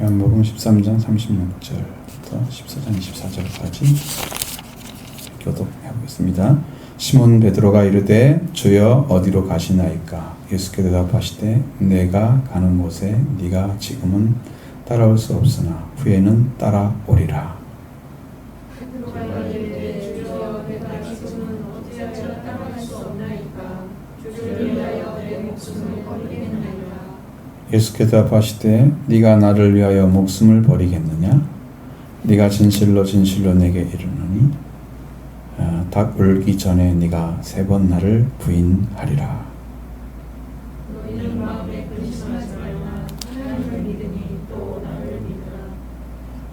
요한복음 13장 36절부터 14장 24절까지 교독해 보겠습니다. 시몬 베드로가 이르되 주여 어디로 가시나이까? 예수께서 대답하시되 내가 가는 곳에 네가 지금은 따라올 수 없으나 후에는 따라오리라. 베드로가 이르되 주여 내가 지금은 어찌하여 따라갈 수 없나이까? 주를 위하여 내 목숨을 버리겠나이까? 예수께서 대답하시되 네가 나를 위하여 목숨을 버리겠느냐? 네가 진실로 진실로 내게 이르노니 닭 울기 전에 네가 3번 나를 부인하리라. 너희는 마음에 근심하지 말라. 하나님을 믿으니 또 나를 믿으라.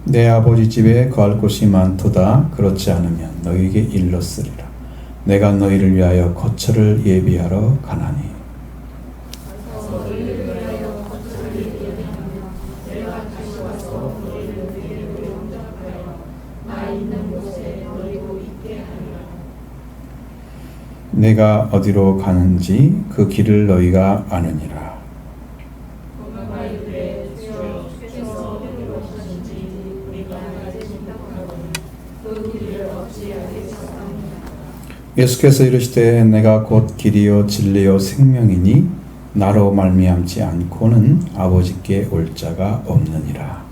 내 아버지 집에 거할 곳이 많도다. 그렇지 않으면 너희에게 일렀으리라. 내가 너희를 위하여 거처를 예비하러 가나니. 너희를 위하여 거처를 예비하며 내가 다시 와서 너희를 내게로 영접하여 나 있는 곳에 너희도 있게 하리라. 내가 어디로 가는지 그 길을 너희가 아느니라. 도마가 이르되 주여 주께서 어디로 가시는지 우리가 알지 못하거든 그 길을 어찌 알겠사오냐. 예수께서 이르시되 내가 곧 길이요 진리요 생명이니 나로 말미암지 않고는 아버지께 올 자가 없느니라.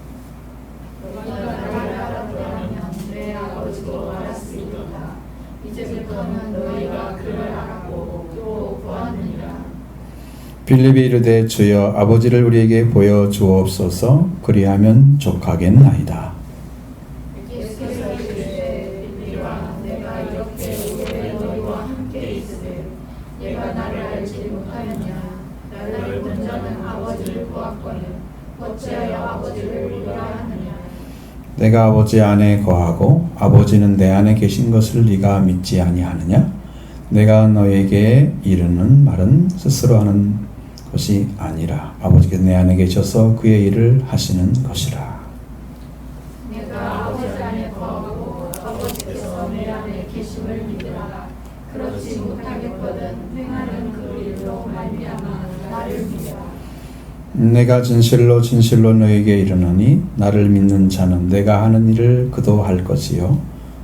너희가 나를 알았더라면 내 아버지도 알았으리로다. 이제부터는 너희가 그를 알았고 또 보았느니라. 빌립이 이르되 주여 아버지를 우리에게 보여 주옵소서. 그리하면 족하겠나이다. 예수께서 이르시되 빌립아 내가 이렇게 오래 너희와 함께 있으되 내가 나를 알지 못하였냐. 나를 본 자는 아버지를 보았거늘 어찌하여 아버지를 보라 하느냐. 내가 아버지 안에 거하고 아버지는 내 안에 계신 것을 네가 믿지 아니하느냐? 내가 너에게 이르는 말은 스스로 하는 것이 아니라 아버지께서 내 안에 계셔서 그의 일을 하시는 것이라. 내가 아버지 안에 거하고 아버지께서 내 안에 계심을 믿으라. 그렇지 못하겠거든 행하는 그 일로 말미암아 나를 믿으라. 내가 진실로 진실로 너에게 이르노니 나를 믿는 자는 내가 하는 일을 그도 할 것이요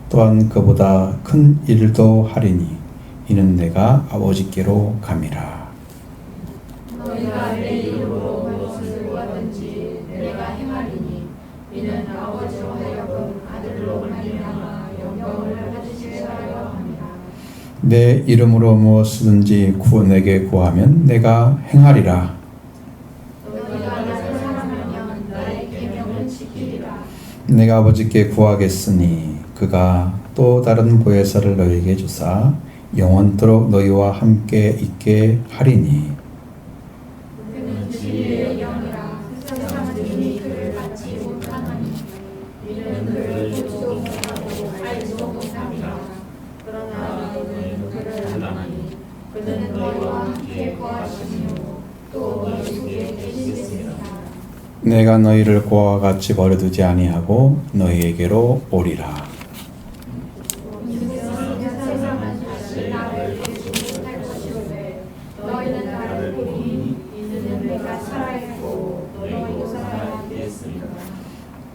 또한 그보다 큰 일도 하리니 이는 내가 아버지께로 감이라. 너희가 내 이름으로 무엇을 구하든지 내가 행하리니 이는 아버지로 하여금 아들로 말미암아 영광을 받으시게 하려 함이라. 내 이름으로 무엇이든지 내게 구하면 내가 행하리라. 너희가 나를 사랑하면 나의 계명을 지키리라. 내가 아버지께 구하겠으니 그가 또 다른 보혜사를 너희에게 주사 영원토록 너희와 함께 있게 하리니. 그는 진리의 영이라. 세상 사람들이 그를 받지 못하나니 이는 그를 보지도 못하고 알지도 못함이라. 그러나 너희는 그를 아나니 그는 너희와 함께 거하시며 또 너희 속에 계시겠습니다. 내가 너희를 고아와 같이 버려두지 아니하고 너희에게로 오리라. 세상은 다시 나를 보지 못할 것이오되 너희는 나를 보니 이는 내가 살아있고 너희도 살아있겠으리라.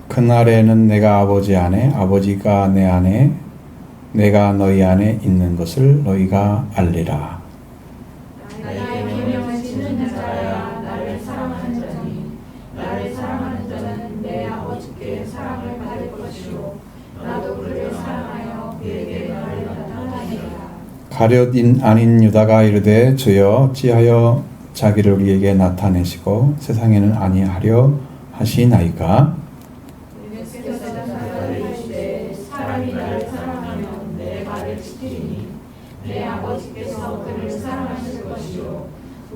그날에는 내가 아버지 안에 아버지가 내 안에 내가 너희 안에 있는 것을 너희가 알리라. 나의 계명을 지키는 자야 나를 사랑하는 자니 나를 사랑하는 자는 내 아버지께 사랑을 받을 것이요 나도 그를 사랑하여 그에게 나를 나타내리라. 가룟 아닌 유다가 이르되 주여 어찌하여 자기를 우리에게 나타내시고 세상에는 아니하려 하시나이까? 예수께서 대답하여 이르시되 사람이 나를 사랑하면 내 말을 지키리니 내 아버지께서 그를 사랑하실 것이요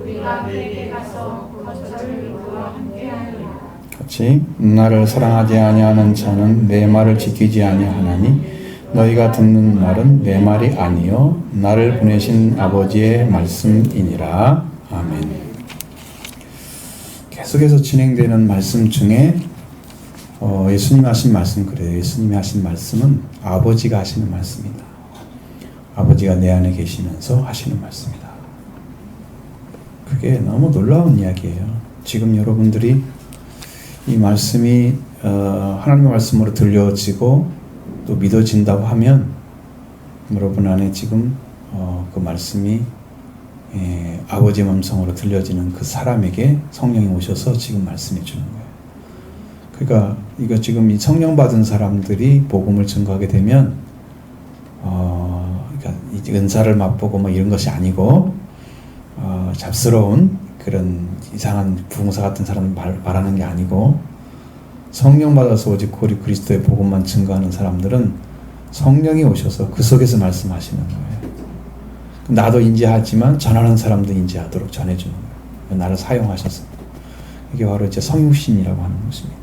우리가 그에게 가서 거처를 그와 함께하리라. 같이 나를 사랑하지 아니하는 자는 내 말을 지키지 아니하나니 너희가 듣는 말은 내 말이 아니요 나를 보내신 아버지의 말씀이니라. 아멘. 계속해서 진행되는 말씀 중에 예수님이 하신 말씀 그래요. 예수님이 하신 말씀은 아버지가 하시는 말씀이다. 아버지가 내 안에 계시면서 하시는 말씀이다. 그게 너무 놀라운 이야기예요. 지금 여러분들이 이 말씀이 하나님의 말씀으로 들려지고 또 믿어진다고 하면 여러분 안에 지금 그 말씀이 아버지의 음성으로 들려지는 그 사람에게 성령이 오셔서 지금 말씀해 주는 거예요. 그러니까 이거 지금 이 성령 받은 사람들이 복음을 증거하게 되면 그러니까 이 은사를 맛보고 뭐 이런 것이 아니고 잡스러운 그런 이상한 부흥사 같은 사람을 말하는 게 아니고 성령 받아서 오직 우리 그리스도의 복음만 증거하는 사람들은 성령이 오셔서 그 속에서 말씀하시는 거예요. 나도 인지하지만 전하는 사람도 인지하도록 전해주는 거예요. 나를 사용하셔서. 이게 바로 이제 성육신이라고 하는 것입니다.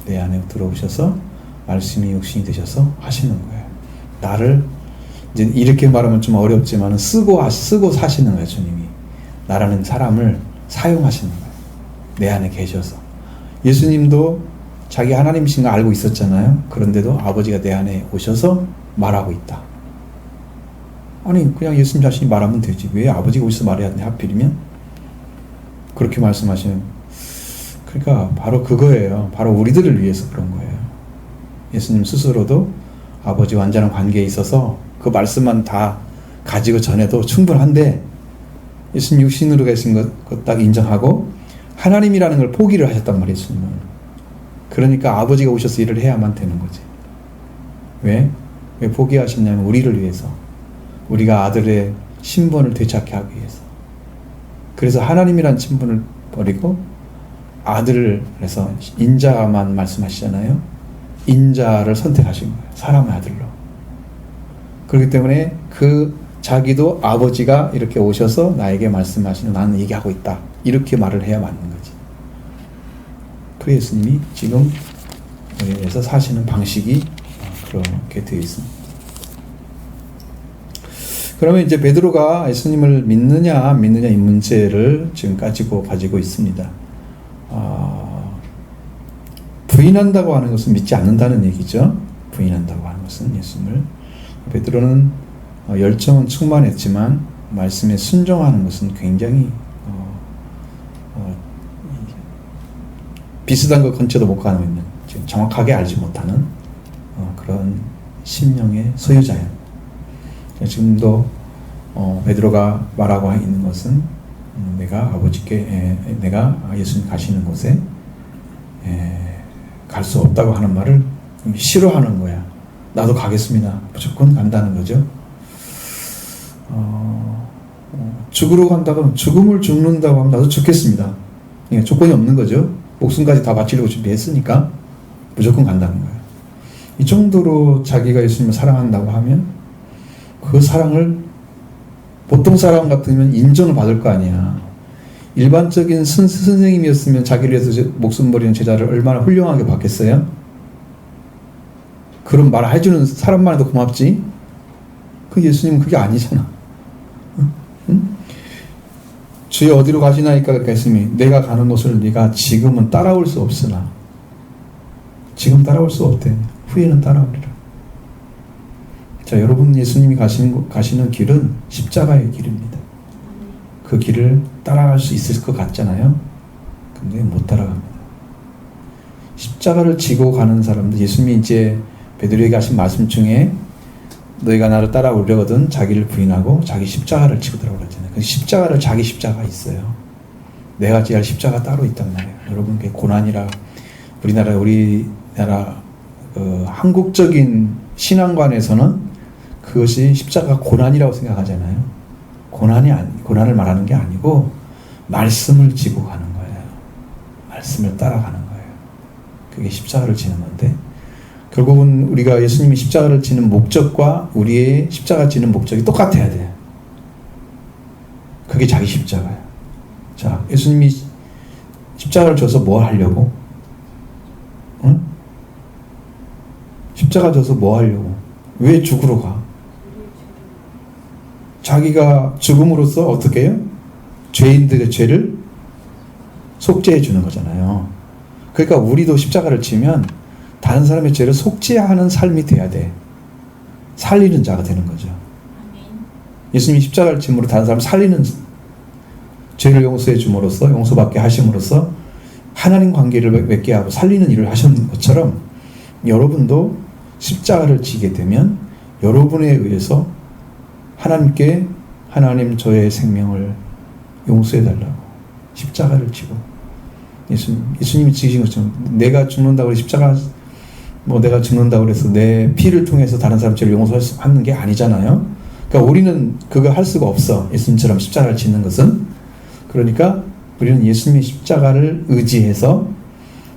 내 안에 들어오셔서 말씀이 육신이 되셔서 하시는 거예요. 나를 이제 이렇게 말하면 좀 어렵지만 쓰고 사시는 거예요. 주님이 나라는 사람을 사용하시는 거예요. 내 안에 계셔서. 예수님도 자기 하나님이신 거 알고 있었잖아요. 그런데도 아버지가 내 안에 오셔서 말하고 있다. 아니 그냥 예수님 자신이 말하면 되지 왜 아버지가 오셔서 말해야 되냐 하필이면 그렇게 말씀하시는. 그러니까 바로 그거예요. 바로 우리들을 위해서 그런 거예요. 예수님 스스로도 아버지 완전한 관계에 있어서 그 말씀만 다 가지고 전해도 충분한데 예수님 육신으로 계신 것 딱 인정하고 하나님이라는 걸 포기를 하셨단 말이에요. 예수님은. 그러니까 아버지가 오셔서 일을 해야만 되는 거지. 왜 포기하셨냐면 우리를 위해서. 우리가 아들의 신분을 되찾게 하기 위해서. 그래서 하나님이란 신분을 버리고 아들을 해서 인자만 말씀하시잖아요. 인자를 선택하신 거예요. 사람의 아들로. 그렇기 때문에 자기도 아버지가 이렇게 오셔서 나에게 말씀하시는 나는 얘기하고 있다. 이렇게 말을 해야 맞는 거지. 그 예수님이 지금 우리에서 사시는 방식이 그렇게 되어 있습니다. 그러면 이제 베드로가 예수님을 믿느냐 안 믿느냐 이 문제를 지금 가지고 있습니다. 부인한다고 하는 것은 믿지 않는다는 얘기죠. 부인한다고 하는 것은 예수님을. 베드로는 열정은 충만했지만 말씀에 순종하는 것은 굉장히 비슷한 것 근처도 못 가는 있는 지금 정확하게 알지 못하는 그런 심령의 소유자예요. 지금도 베드로가 말하고 있는 것은 내가 예수님 가시는 곳에 갈 수 없다고 하는 말을 싫어하는 거야. 나도 가겠습니다. 무조건 간다는 거죠. 죽으러 간다고 하면 죽음을 죽는다고 하면 나도 죽겠습니다. 조건이 없는 거죠. 목숨까지 다 바치려고 준비했으니까 무조건 간다는 거예요. 이 정도로 자기가 예수님을 사랑한다고 하면 그 사랑을 보통 사람 같으면 인정을 받을 거 아니야. 일반적인 선생님이었으면 자기를 위해서 목숨 버리는 제자를 얼마나 훌륭하게 받겠어요? 그런 말 해주는 사람만 해도 고맙지. 그 예수님은 그게 아니잖아. 응? 주여 어디로 가시나이까 예수님이 내가 가는 곳을 네가 지금은 따라올 수 없으나 지금 따라올 수 없대. 후에는 따라오리라. 자, 여러분 예수님이 가시는 길은 십자가의 길입니다. 그 길을 따라갈 수 있을 것 같잖아요. 근데 못 따라갑니다. 십자가를 지고 가는 사람들, 예수님이 이제 베드로에게 하신 말씀 중에 너희가 나를 따라오려거든 자기를 부인하고 자기 십자가를 지고 들어가잖아요. 그 십자가를 자기 십자가 있어요. 내가 지을 십자가 따로 있단 말이에요. 여러분 그게 고난이라 우리나라 한국적인 신앙관에서는 그것이 십자가 고난이라고 생각하잖아요. 고난을 말하는 게 아니고 말씀을 지고 가는 거예요. 말씀을 따라가는 거예요. 그게 십자가를 지는 건데 결국은 우리가 예수님이 십자가를 지는 목적과 우리의 십자가 지는 목적이 똑같아야 돼요. 그게 자기 십자가예요. 자, 예수님이 십자가를 져서 뭐 하려고? 응? 십자가 져서 뭐 하려고? 왜 죽으러 가? 자기가 죽음으로써 어떻게 해요? 죄인들의 죄를 속죄해 주는 거잖아요. 그러니까 우리도 십자가를 지면 다른 사람의 죄를 속죄하는 삶이 돼야 돼. 살리는 자가 되는 거죠. 예수님이 십자가를 짐으로 다른 사람을 살리는 죄를 용서해 줌으로써 용서받게 하심으로써 하나님 관계를 맺게 하고 살리는 일을 하셨는 것처럼 여러분도 십자가를 지게 되면 여러분에 의해서 하나님께 하나님 저의 생명을 용서해달라고 십자가를 지고 예수님이 지으신 것처럼 내가 죽는다고 해서 십자가 내가 죽는다고 해서 내 피를 통해서 다른 사람 죄를 용서하는 게 아니잖아요. 그러니까 우리는 그거 할 수가 없어. 예수님처럼 십자가를 짓는 것은. 그러니까 우리는 예수님의 십자가를 의지해서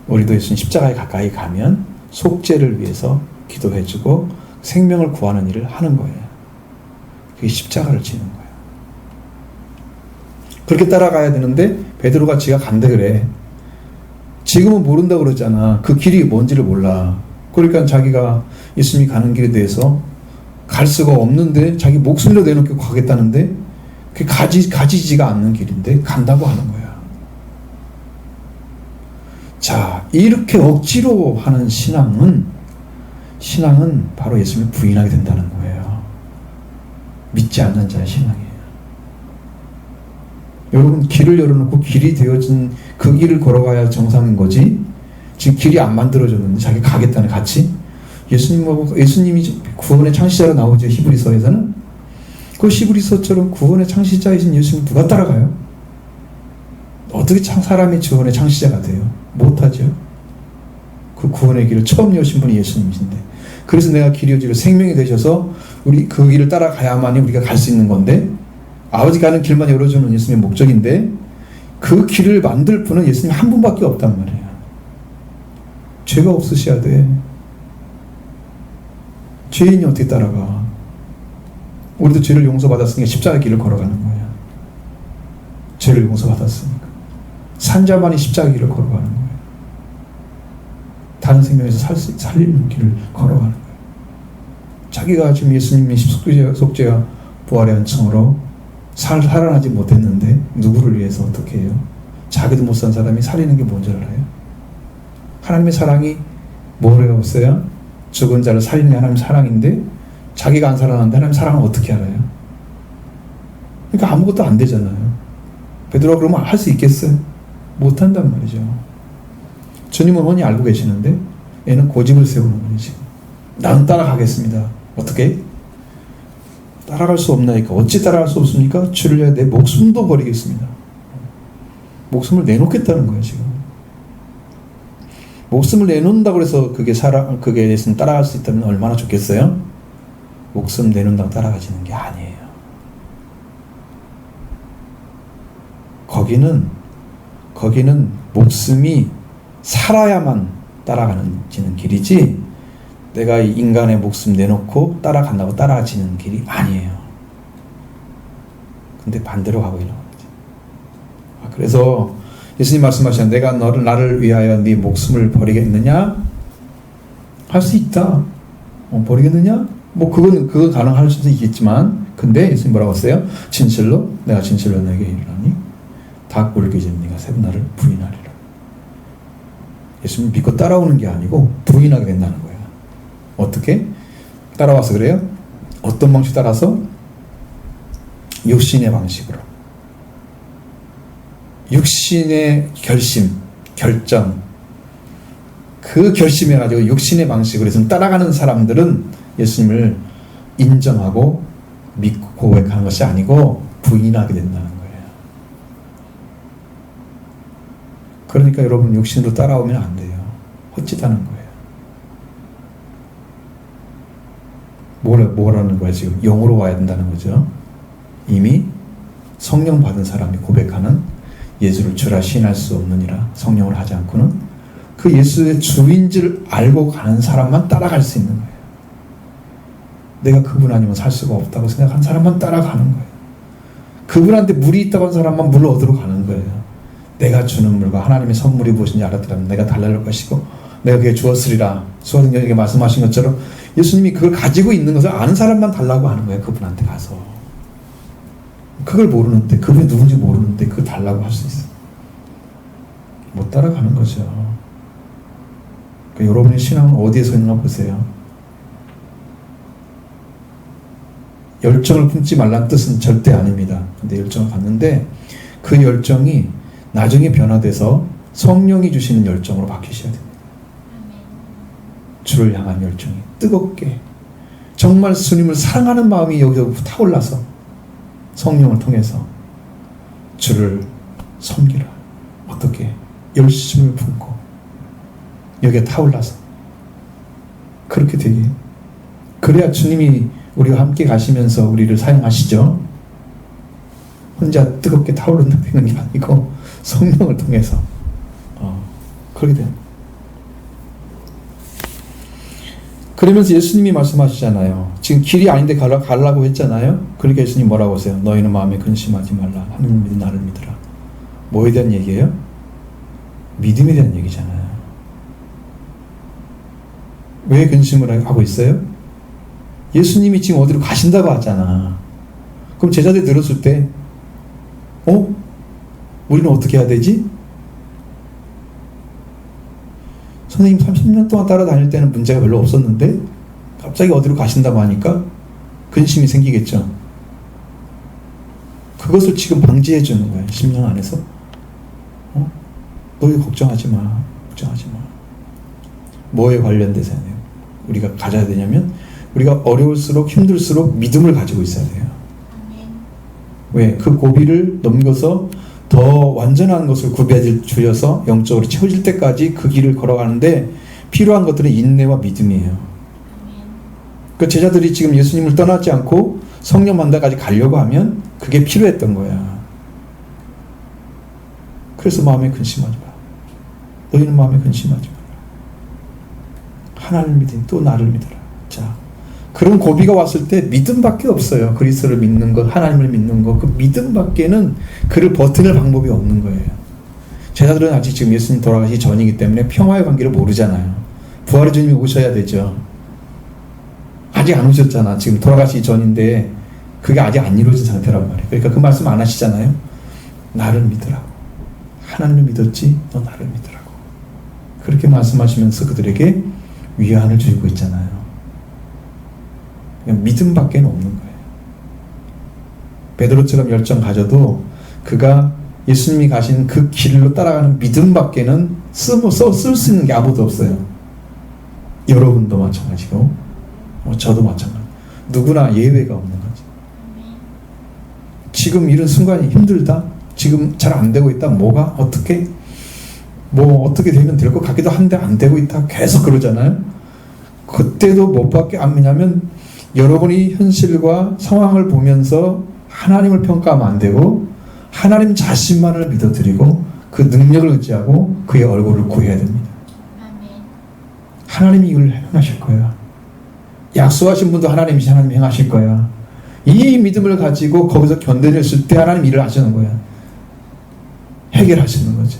우리도 예수님 십자가에 가까이 가면 속죄를 위해서 기도해주고 생명을 구하는 일을 하는 거예요. 그게 십자가를 지는 거예요. 그렇게 따라가야 되는데 베드로가 지가 간대 그래. 지금은 모른다고 그러잖아. 그 길이 뭔지를 몰라. 그러니까 자기가 예수님이 가는 길에 대해서 갈 수가 없는데 자기 목숨을 내놓고 가겠다는데 그게 가지지가 않는 길인데 간다고 하는 거야. 자, 이렇게 억지로 하는 신앙은 바로 예수님을 부인하게 된다는 거예요. 믿지 않는 자의 신앙이에요. 여러분 길을 열어놓고 길이 되어진 그 길을 걸어가야 정상인 거지. 지금 길이 안 만들어졌는데 자기 가겠다는 같이 예수님이 구원의 창시자로 나오죠. 히브리서에서는 그 히브리서처럼 구원의 창시자이신 예수님 누가 따라가요? 어떻게 사람이 구원의 창시자가 돼요? 못하죠. 그 구원의 길을 처음 여신 분이 예수님이신데 그래서 내가 길이 여지고 생명이 되셔서 우리 그 길을 따라가야만이 우리가 갈 수 있는 건데 아버지 가는 길만 열어주는 예수님의 목적인데 그 길을 만들 분은 예수님 한 분밖에 없단 말이에요. 죄가 없으셔야 돼. 죄인이 어떻게 따라가? 우리도 죄를 용서받았으니까 십자가 길을 걸어가는 거예요. 죄를 용서받았으니까. 산자만이 십자가 길을 걸어가는 거예요. 다른 생명에서 살리는 길을 걸어가는 거예요. 자기가 지금 예수님의 속죄와 부활의 은총으로 살아나지 못했는데 누구를 위해서 어떻게 해요? 자기도 못 산 사람이 살리는 게 뭔지 알아요? 하나님의 사랑이 뭐래요? 없어요? 죽은 자를 살리는 게 하나님의 사랑인데 자기가 안 살아났는데 하나님의 사랑을 어떻게 알아요? 그러니까 아무것도 안 되잖아요. 베드로가 그러면 할 수 있겠어요? 못한단 말이죠. 주님은 훤히 알고 계시는데 얘는 고집을 세우는 거예요. 지금 나는 따라가겠습니다. 어떻게? 따라갈 수 없나니까. 어찌 따라갈 수 없습니까? 주를 위해 내 목숨도 버리겠습니다. 목숨을 내놓겠다는 거예요. 지금 목숨을 내놓는다고 해서 그게 예수님 따라갈 수 있다면 얼마나 좋겠어요? 목숨 내놓는다고 따라가지는 게 아니에요. 거기는 목숨이 살아야만 따라가는 길이지 내가 이 인간의 목숨 내놓고 따라간다고 따라가지는 길이 아니에요. 근데 반대로 가고 있는 거지. 그래서 예수님 말씀하시는 내가 나를 위하여 네 목숨을 버리겠느냐? 할 수 있다. 버리겠느냐? 그건 가능할 수도 있겠지만 근데 예수님 뭐라고 했어요? 내가 진실로 너에게 이르노니 다 꼴게 진 네가 세 번 나를 부인하리라. 예수님 믿고 따라오는 게 아니고 부인하게 된다는 거예요. 어떻게? 따라와서 그래요? 어떤 방식 따라서? 육신의 방식으로. 육신의 결정. 그 결심해가지고 육신의 방식으로 해서 따라가는 사람들은 예수님을 인정하고 믿고 고백하는 것이 아니고 부인하게 된다는 거예요. 그러니까 여러분 육신으로 따라오면 안 돼요. 헛짓하는 거예요. 뭐라는 거야 지금? 영으로 와야 된다는 거죠. 이미 성령 받은 사람이 고백하는 예수를 주라 시인할 수 없느니라 성령을 하지 않고는 그 예수의 주인 줄 알고 가는 사람만 따라갈 수 있는 거예요. 내가 그분 아니면 살 수가 없다고 생각한 사람만 따라가는 거예요. 그분한테 물이 있다고 한 사람만 물을 얻으러 가는 거예요. 내가 주는 물과 하나님의 선물이 무엇인지 알았더라면 내가 달라질 것이고 내가 그게 주었으리라. 수호등에게 말씀하신 것처럼 예수님이 그걸 가지고 있는 것을 아는 사람만 달라고 하는 거예요. 그분한테 가서. 그걸 모르는데 그분이 누군지 모르는데 그걸 달라고 할 수 있어요. 못 따라가는 거죠. 그러니까 여러분의 신앙은 어디에 서 있나 보세요. 열정을 품지 말라는 뜻은 절대 아닙니다. 근데 열정을 갖는데 그 열정이 나중에 변화돼서 성령이 주시는 열정으로 바뀌셔야 됩니다. 주를 향한 열정이 뜨겁게 정말 주님을 사랑하는 마음이 여기서 타올라서 성령을 통해서 주를 섬기라. 어떻게? 열심을 품고 여기에 타올라서 그렇게 되게 해요. 그래야 주님이 우리와 함께 가시면서 우리를 사용하시죠. 혼자 뜨겁게 타오른다는 게 아니고 성령을 통해서 그렇게 돼요. 그러면서 예수님이 말씀하시잖아요. 지금 길이 아닌데 가려고 했잖아요. 그러니까 예수님 뭐라고 하세요? 너희는 마음에 근심하지 말라. 하느님 믿는 나를 믿으라. 뭐에 대한 얘기예요? 믿음에 대한 얘기잖아요. 왜 근심을 하고 있어요? 예수님이 지금 어디로 가신다고 하잖아. 그럼 제자들이 들었을 때 우리는 어떻게 해야 되지? 선생님 30년 동안 따라다닐 때는 문제가 별로 없었는데 갑자기 어디로 가신다고 하니까 근심이 생기겠죠. 그것을 지금 방지해 주는 거예요. 10년 안에서. 너희 걱정하지 마. 걱정하지 마. 뭐에 관련돼서 해요? 우리가 가져야 되냐면 우리가 어려울수록 힘들수록 믿음을 가지고 있어야 돼요. 왜? 그 고비를 넘겨서 더 완전한 것을 구비해 주셔서 영적으로 채워질 때까지 그 길을 걸어가는데 필요한 것들은 인내와 믿음이에요. 그 제자들이 지금 예수님을 떠나지 않고 성령 만나까지 가려고 하면 그게 필요했던 거야. 그래서 마음에 근심하지 마. 너희는 마음에 근심하지 마라. 하나님을 믿으니 또 나를 믿어라. 자, 그런 고비가 왔을 때 믿음밖에 없어요. 그리스도를 믿는 것, 하나님을 믿는 것, 그 믿음밖에는 그를 버텨낼 방법이 없는 거예요. 제자들은 아직 지금 예수님 돌아가시기 전이기 때문에 평화의 관계를 모르잖아요. 부활의 주님이 오셔야 되죠. 아직 안 오셨잖아. 지금 돌아가시기 전인데 그게 아직 안 이루어진 상태란 말이에요. 그러니까 그 말씀 안 하시잖아요. 나를 믿으라고. 하나님을 믿었지 너 나를 믿으라고. 그렇게 말씀하시면서 그들에게 위안을 주고 있잖아요. 그냥 믿음밖에 없는 거예요. 베드로처럼 열정 가져도 그가 예수님이 가신 그 길로 따라가는 믿음밖에는 쓸 수 있는 게 아무도 없어요. 여러분도 마찬가지고 저도 마찬가지. 누구나 예외가 없는 거죠. 지금 이런 순간이 힘들다. 지금 잘 안 되고 있다. 뭐가 어떻게 되면 될 것 같기도 한데 안 되고 있다. 계속 그러잖아요. 그때도 뭐밖에 안 믿냐면 여러분이 현실과 상황을 보면서 하나님을 평가하면 안 되고 하나님 자신만을 믿어드리고 그 능력을 의지하고 그의 얼굴을 구해야 됩니다. 하나님이 이걸 행하실 거야. 약속하신 분도 하나님이 행하실 거야. 이 믿음을 가지고 거기서 견뎌냈을 때 하나님 일을 하시는 거야. 해결하시는 거죠.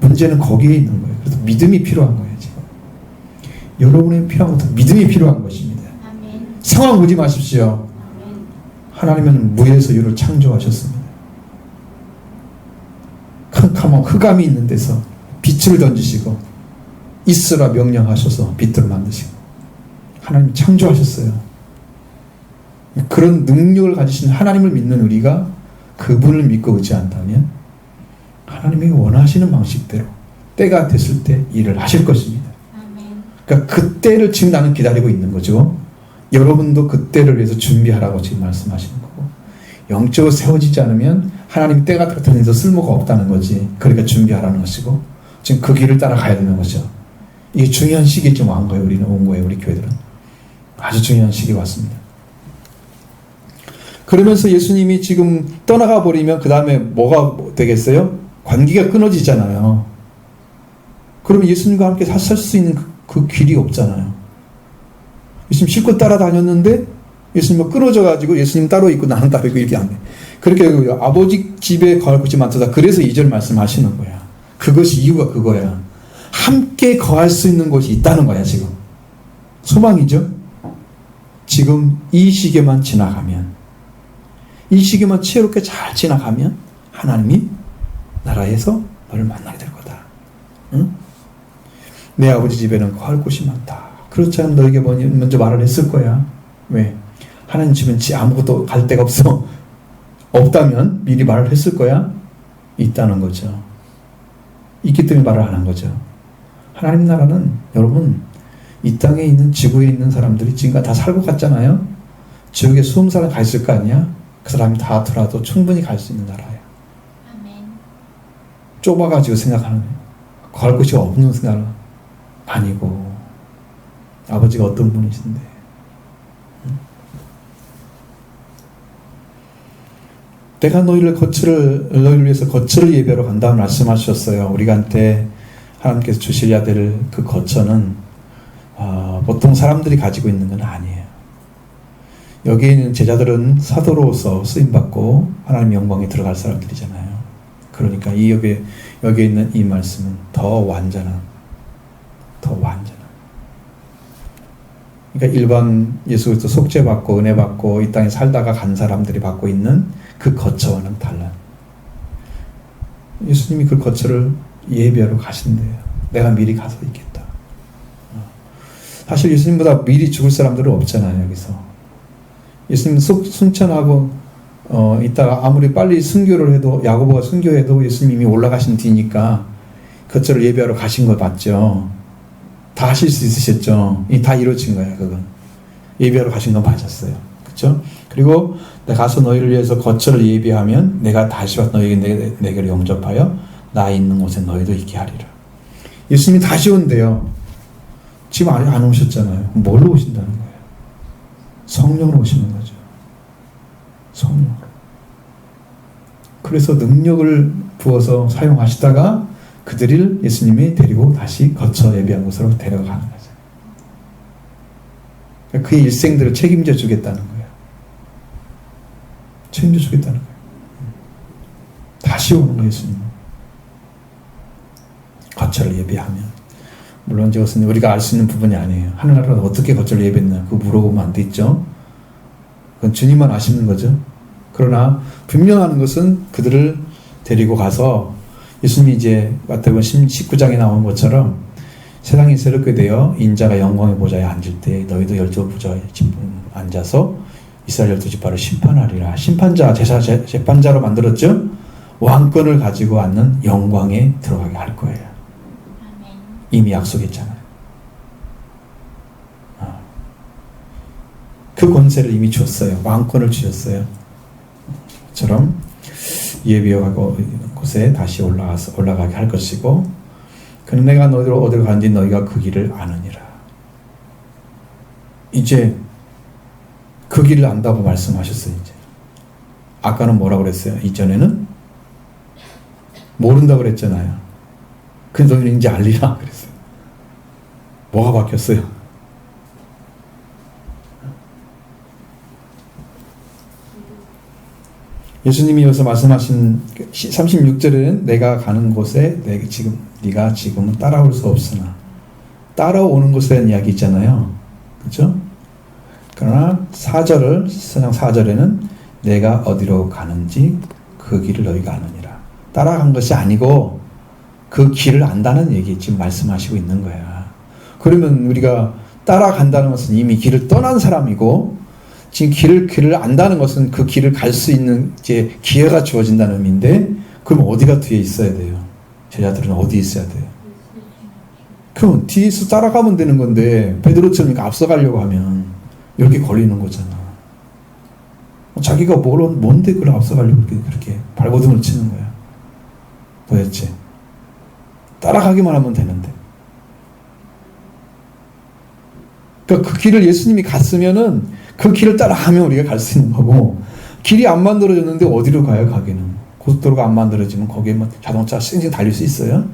문제는 거기에 있는 거예요. 그래서 믿음이 필요한 거예요. 지금 여러분의 필요한 것은 믿음이 필요한 것입니다. 상황 보지 마십시오. 하나님은 무에서 유를 창조하셨습니다. 캄캄한 흑암이 있는 데서 빛을 던지시고 있으라 명령하셔서 빛을 만드시고 하나님 창조하셨어요. 그런 능력을 가지신 하나님을 믿는 우리가 그분을 믿고 의지한다면 하나님이 원하시는 방식대로 때가 됐을 때 일을 하실 것입니다. 그러니까 그 때를 지금 나는 기다리고 있는 거죠. 여러분도 그 때를 위해서 준비하라고 지금 말씀하시는 거고, 영적으로 세워지지 않으면 하나님이 때가 되면서 쓸모가 없다는 거지. 그러니까 준비하라는 것이고 지금 그 길을 따라가야 되는 거죠. 이게 중요한 시기에 지금 온 거예요. 우리는 온 거예요. 우리 교회들은 아주 중요한 시기에 왔습니다. 그러면서 예수님이 지금 떠나가 버리면 그 다음에 뭐가 되겠어요? 관계가 끊어지잖아요. 그러면 예수님과 함께 살 수 있는 그 길이 없잖아요. 예수님 실컷 따라다녔는데 예수님은 끊어져가지고 예수님 따로 있고 나는 따로 있고 이렇게 안 돼. 그렇게 아버지 집에 거할 곳이 많다. 그래서 2절 말씀하시는 거야. 그것이 이유가 그거야. 함께 거할 수 있는 곳이 있다는 거야. 지금 소망이죠. 지금 이 시기만 지나가면, 이 시기만 지혜롭게 잘 지나가면 하나님이 나라에서 너를 만나게 될 거다. 응? 내 아버지 집에는 거할 곳이 많다. 그렇지 않으면 너에게 먼저 말을 했을 거야. 왜? 하나님 집은 아무것도 갈 데가 없어. 없다면 미리 말을 했을 거야. 있다는 거죠. 있기 때문에 말을 안 한 거죠. 하나님 나라는 여러분 이 땅에 있는 지구에 있는 사람들이 지금까지 다 살고 갔잖아요. 지옥에 20사람 가 있을 거 아니야? 그 사람이 다 들어와도 충분히 갈 수 있는 나라예요. 좁아가지고 생각하는 거예요. 갈 곳이 없는 생각은 아니고 아버지가 어떤 분이신데 내가 너희를 위해서 거처를 예배하러 간다고 말씀하셨어요. 우리한테 하나님께서 주셔야 될 그 거처는 보통 사람들이 가지고 있는 건 아니에요. 여기에 있는 제자들은 사도로서 쓰임받고 하나님 영광에 들어갈 사람들이잖아요. 그러니까 여기에 있는 이 말씀은 더 완전한. 그러니까 일반 예수 그리스도 속죄받고 은혜받고 이 땅에 살다가 간 사람들이 받고 있는 그 거처와는 달라. 예수님이 그 거처를 예비하러 가신대요. 내가 미리 가서 있겠다. 사실 예수님보다 미리 죽을 사람들은 없잖아요. 여기서 예수님 순천하고 이따가 아무리 빨리 순교를 해도 야고보가 순교해도 예수님이 올라가신 뒤니까 거처를 예비하러 가신 거 맞죠? 다 하실 수 있으셨죠? 다 이루어진 거예요. 그건 예비하러 가신 건 맞았어요. 그렇죠? 그리고 내가 가서 너희를 위해서 거처를 예비하면 내가 다시 와서 너희에게 내게로 영접하여 나 있는 곳에 너희도 있게 하리라. 예수님이 다시 온대요. 지금 안 오셨잖아요. 뭘로 오신다는 거예요? 성령으로 오시는 거죠. 성령으로. 그래서 능력을 부어서 사용하시다가 그들을 예수님이 데리고 다시 거처 예비한 곳으로 데려가는 거죠. 그러니까 그의 일생들을 책임져 주겠다는 거예요. 책임져 주겠다는 거예요. 다시 오는 거예요, 예수님은. 거처를 예비하면. 물론 이것은 우리가 알 수 있는 부분이 아니에요. 하늘나라는 어떻게 거처를 예비했나 그거 물어보면 안 되죠. 그건 주님만 아시는 거죠. 그러나 분명한 것은 그들을 데리고 가서 예수님이 이제 마태복음 19장에 나온 것처럼 세상이 새롭게 되어 인자가 영광의 보좌에 앉을 때 너희도 12보좌에 앉아서 이스라엘 12지파를 심판하리라. 심판자, 재판자로 만들었죠. 왕권을 가지고 앉는 영광에 들어가게 할 거예요. 이미 약속했잖아요. 그 권세를 이미 줬어요. 왕권을 주셨어요. 처럼 예비하고 곳에 다시 올라가게 할 것이고 그는 내가 너희로 어디로 가는지 너희가 그 길을 아느니라. 이제 그 길을 안다고 말씀하셨어요. 이제 아까는 뭐라고 그랬어요? 이전에는 모른다고 그랬잖아요. 근데 너희는 이제 알리라 그랬어요. 뭐가 바뀌었어요? 예수님이 여기서 말씀하신 36절에는 내가 가는 곳에 네가 지금은 따라올 수 없으나 따라오는 것에 대한 이야기 있잖아요. 그렇죠? 그러나 4절에는 내가 어디로 가는지 그 길을 너희가 아느니라. 따라간 것이 아니고 그 길을 안다는 얘기 지금 말씀하시고 있는 거야. 그러면 우리가 따라간다는 것은 이미 길을 떠난 사람이고 지금 길을 안다는 것은 그 길을 갈 수 있는 이제 기회가 주어진다는 의미인데 그럼 어디가 뒤에 있어야 돼요? 제자들은 어디 있어야 돼요? 그럼 뒤에서 따라가면 되는 건데 베드로처럼 앞서가려고 하면 이렇게 걸리는 거잖아. 자기가 뭔데 그걸 앞서가려고 그렇게 발버둥을 치는 거야. 도대체 따라가기만 하면 되는데. 그러니까 그 길을 예수님이 갔으면은 그 길을 따라가면 우리가 갈 수 있는 거고 길이 안 만들어졌는데 어디로 가요? 가기는 고속도로가 안 만들어지면 거기에 뭐 자동차 쌩쌩 달릴 수 있어요?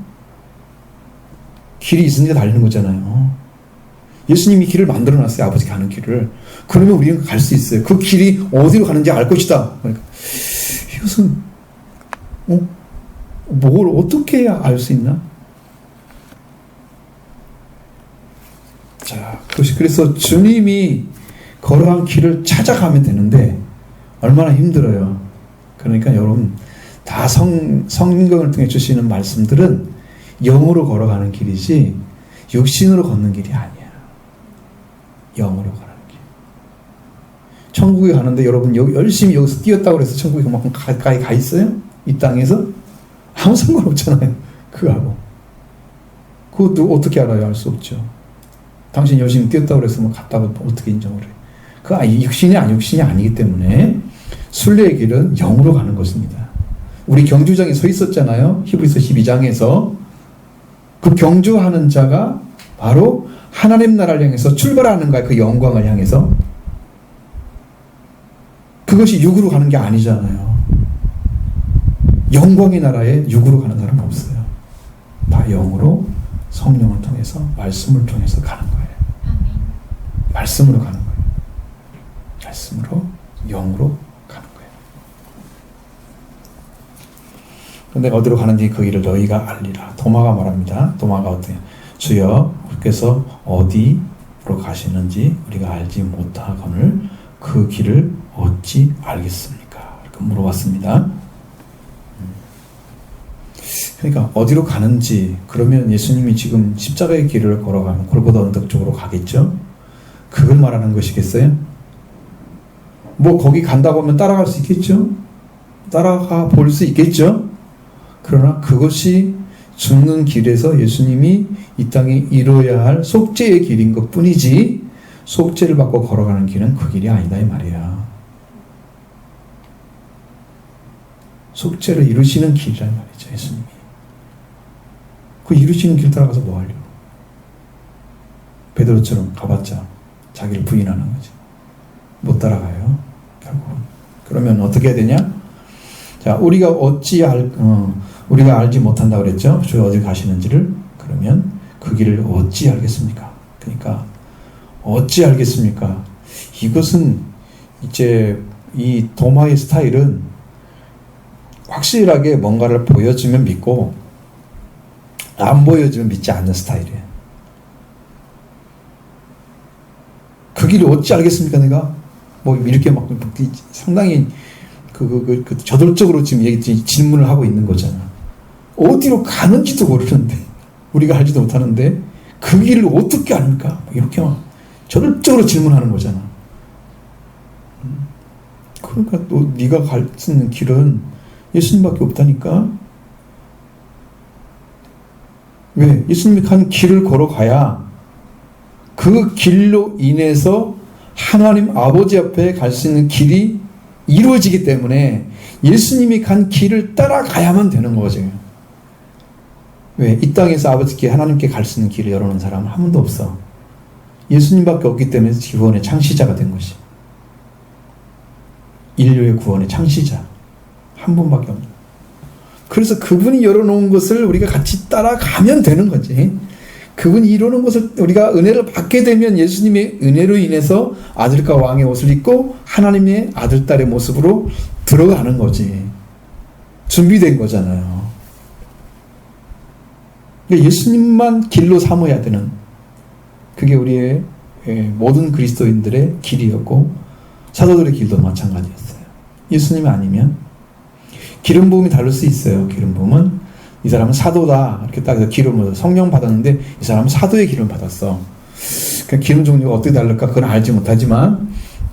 길이 있으니까 달리는 거잖아요. 예수님이 길을 만들어놨어요. 아버지 가는 길을. 그러면 우리는 갈 수 있어요. 그 길이 어디로 가는지 알 것이다. 그러니까 이것은 뭘 어떻게 해야 알 수 있나? 자, 그래서 주님이 걸어간 길을 찾아가면 되는데 얼마나 힘들어요. 그러니까 여러분 다 성경을 통해 주시는 말씀들은 영으로 걸어가는 길이지 육신으로 걷는 길이 아니야. 영으로 가는 길. 천국에 가는데 여러분 열심히 여기서 뛰었다고 해서 천국에 그만큼 가까이 가 있어요? 이 땅에서? 아무 상관없잖아요. 그거하고. 그것도 어떻게 알아요? 알 수 없죠. 당신 열심히 뛰었다고 그래서 뭐 갔다고 어떻게 인정을 해? 그 육신이 육신이 아니기 때문에 순례의 길은 영으로 가는 것입니다. 우리 경주장에 서 있었잖아요. 히브리서 12장에서 그 경주하는 자가 바로 하나님 나라를 향해서 출발하는 거야. 그 영광을 향해서. 그것이 육으로 가는 게 아니잖아요. 영광의 나라에 육으로 가는 사람은 없어요. 다 영으로 성령을 통해서 말씀을 통해서 가는 거예요. 말씀으로 가는 거예요. 말씀으로 영으로 가는 거예요. 그런데 어디로 가는지 그 길을 너희가 알리라. 도마가 말합니다. 도마가 어때요? 주여 그래서 어디로 가시는지 우리가 알지 못하거늘 그 길을 어찌 알겠습니까? 이렇게 물어봤습니다. 그러니까 어디로 가는지, 그러면 예수님이 지금 십자가의 길을 걸어가면 골고다 언덕 쪽으로 가겠죠? 그걸 말하는 것이겠어요? 뭐 거기 간다고 하면 따라갈 수 있겠죠? 따라가 볼 수 있겠죠? 그러나 그것이 죽는 길에서 예수님이 이 땅에 이루어야 할 속죄의 길인 것 뿐이지, 속죄를 받고 걸어가는 길은 그 길이 아니다 이 말이야. 속죄를 이루시는 길이란 말이죠, 예수님이. 그 이루시는 길 따라가서 뭐 하려고? 베드로처럼 가봤자 자기를 부인하는 거지. 못 따라가요, 결국은. 그러면 어떻게 해야 되냐? 자, 우리가 우리가 알지 못한다 그랬죠? 주여 어디 가시는지를. 그러면 그 길을 어찌 알겠습니까? 그러니까 어찌 알겠습니까? 이것은 이제 이 도마의 스타일은 확실하게 뭔가를 보여주면 믿고 안 보여주면 믿지 않는 스타일이에요. 그 길을 어찌 알겠습니까? 내가 뭐 이렇게 막 상당히 저돌적으로 지금 질문을 하고 있는 거잖아. 어디로 가는지도 모르는데, 우리가 알지도 못하는데 그 길을 어떻게 압니까? 이렇게 막 저돌적으로 질문하는 거잖아. 그러니까 또 네가 갈 수 있는 길은 예수님밖에 없다니까. 왜? 예수님이 간 길을 걸어가야 그 길로 인해서 하나님 아버지 앞에 갈 수 있는 길이 이루어지기 때문에 예수님이 간 길을 따라가야만 되는 거죠. 왜? 이 땅에서 아버지께 하나님께 갈 수 있는 길을 열어놓은 사람은 한 분도 없어. 예수님밖에 없기 때문에 구원의 창시자가 된 것이. 인류의 구원의 창시자 한 분밖에 없는. 그래서 그분이 열어놓은 것을 우리가 같이 따라가면 되는 거지. 그분이 이루는 것을 우리가 은혜를 받게 되면 예수님의 은혜로 인해서 아들과 왕의 옷을 입고 하나님의 아들, 딸의 모습으로 들어가는 거지. 준비된 거잖아요. 예수님만 길로 삼아야 되는, 그게 우리의 모든 그리스도인들의 길이었고 사도들의 길도 마찬가지였어요. 예수님이 아니면 기름 부음이 다를 수 있어요. 기름 부음은 이 사람은 사도다 이렇게 딱 기름을 성령 받았는데 이 사람은 사도의 기름 받았어. 그 기름 종류가 어떻게 다를까 그건 알지 못하지만,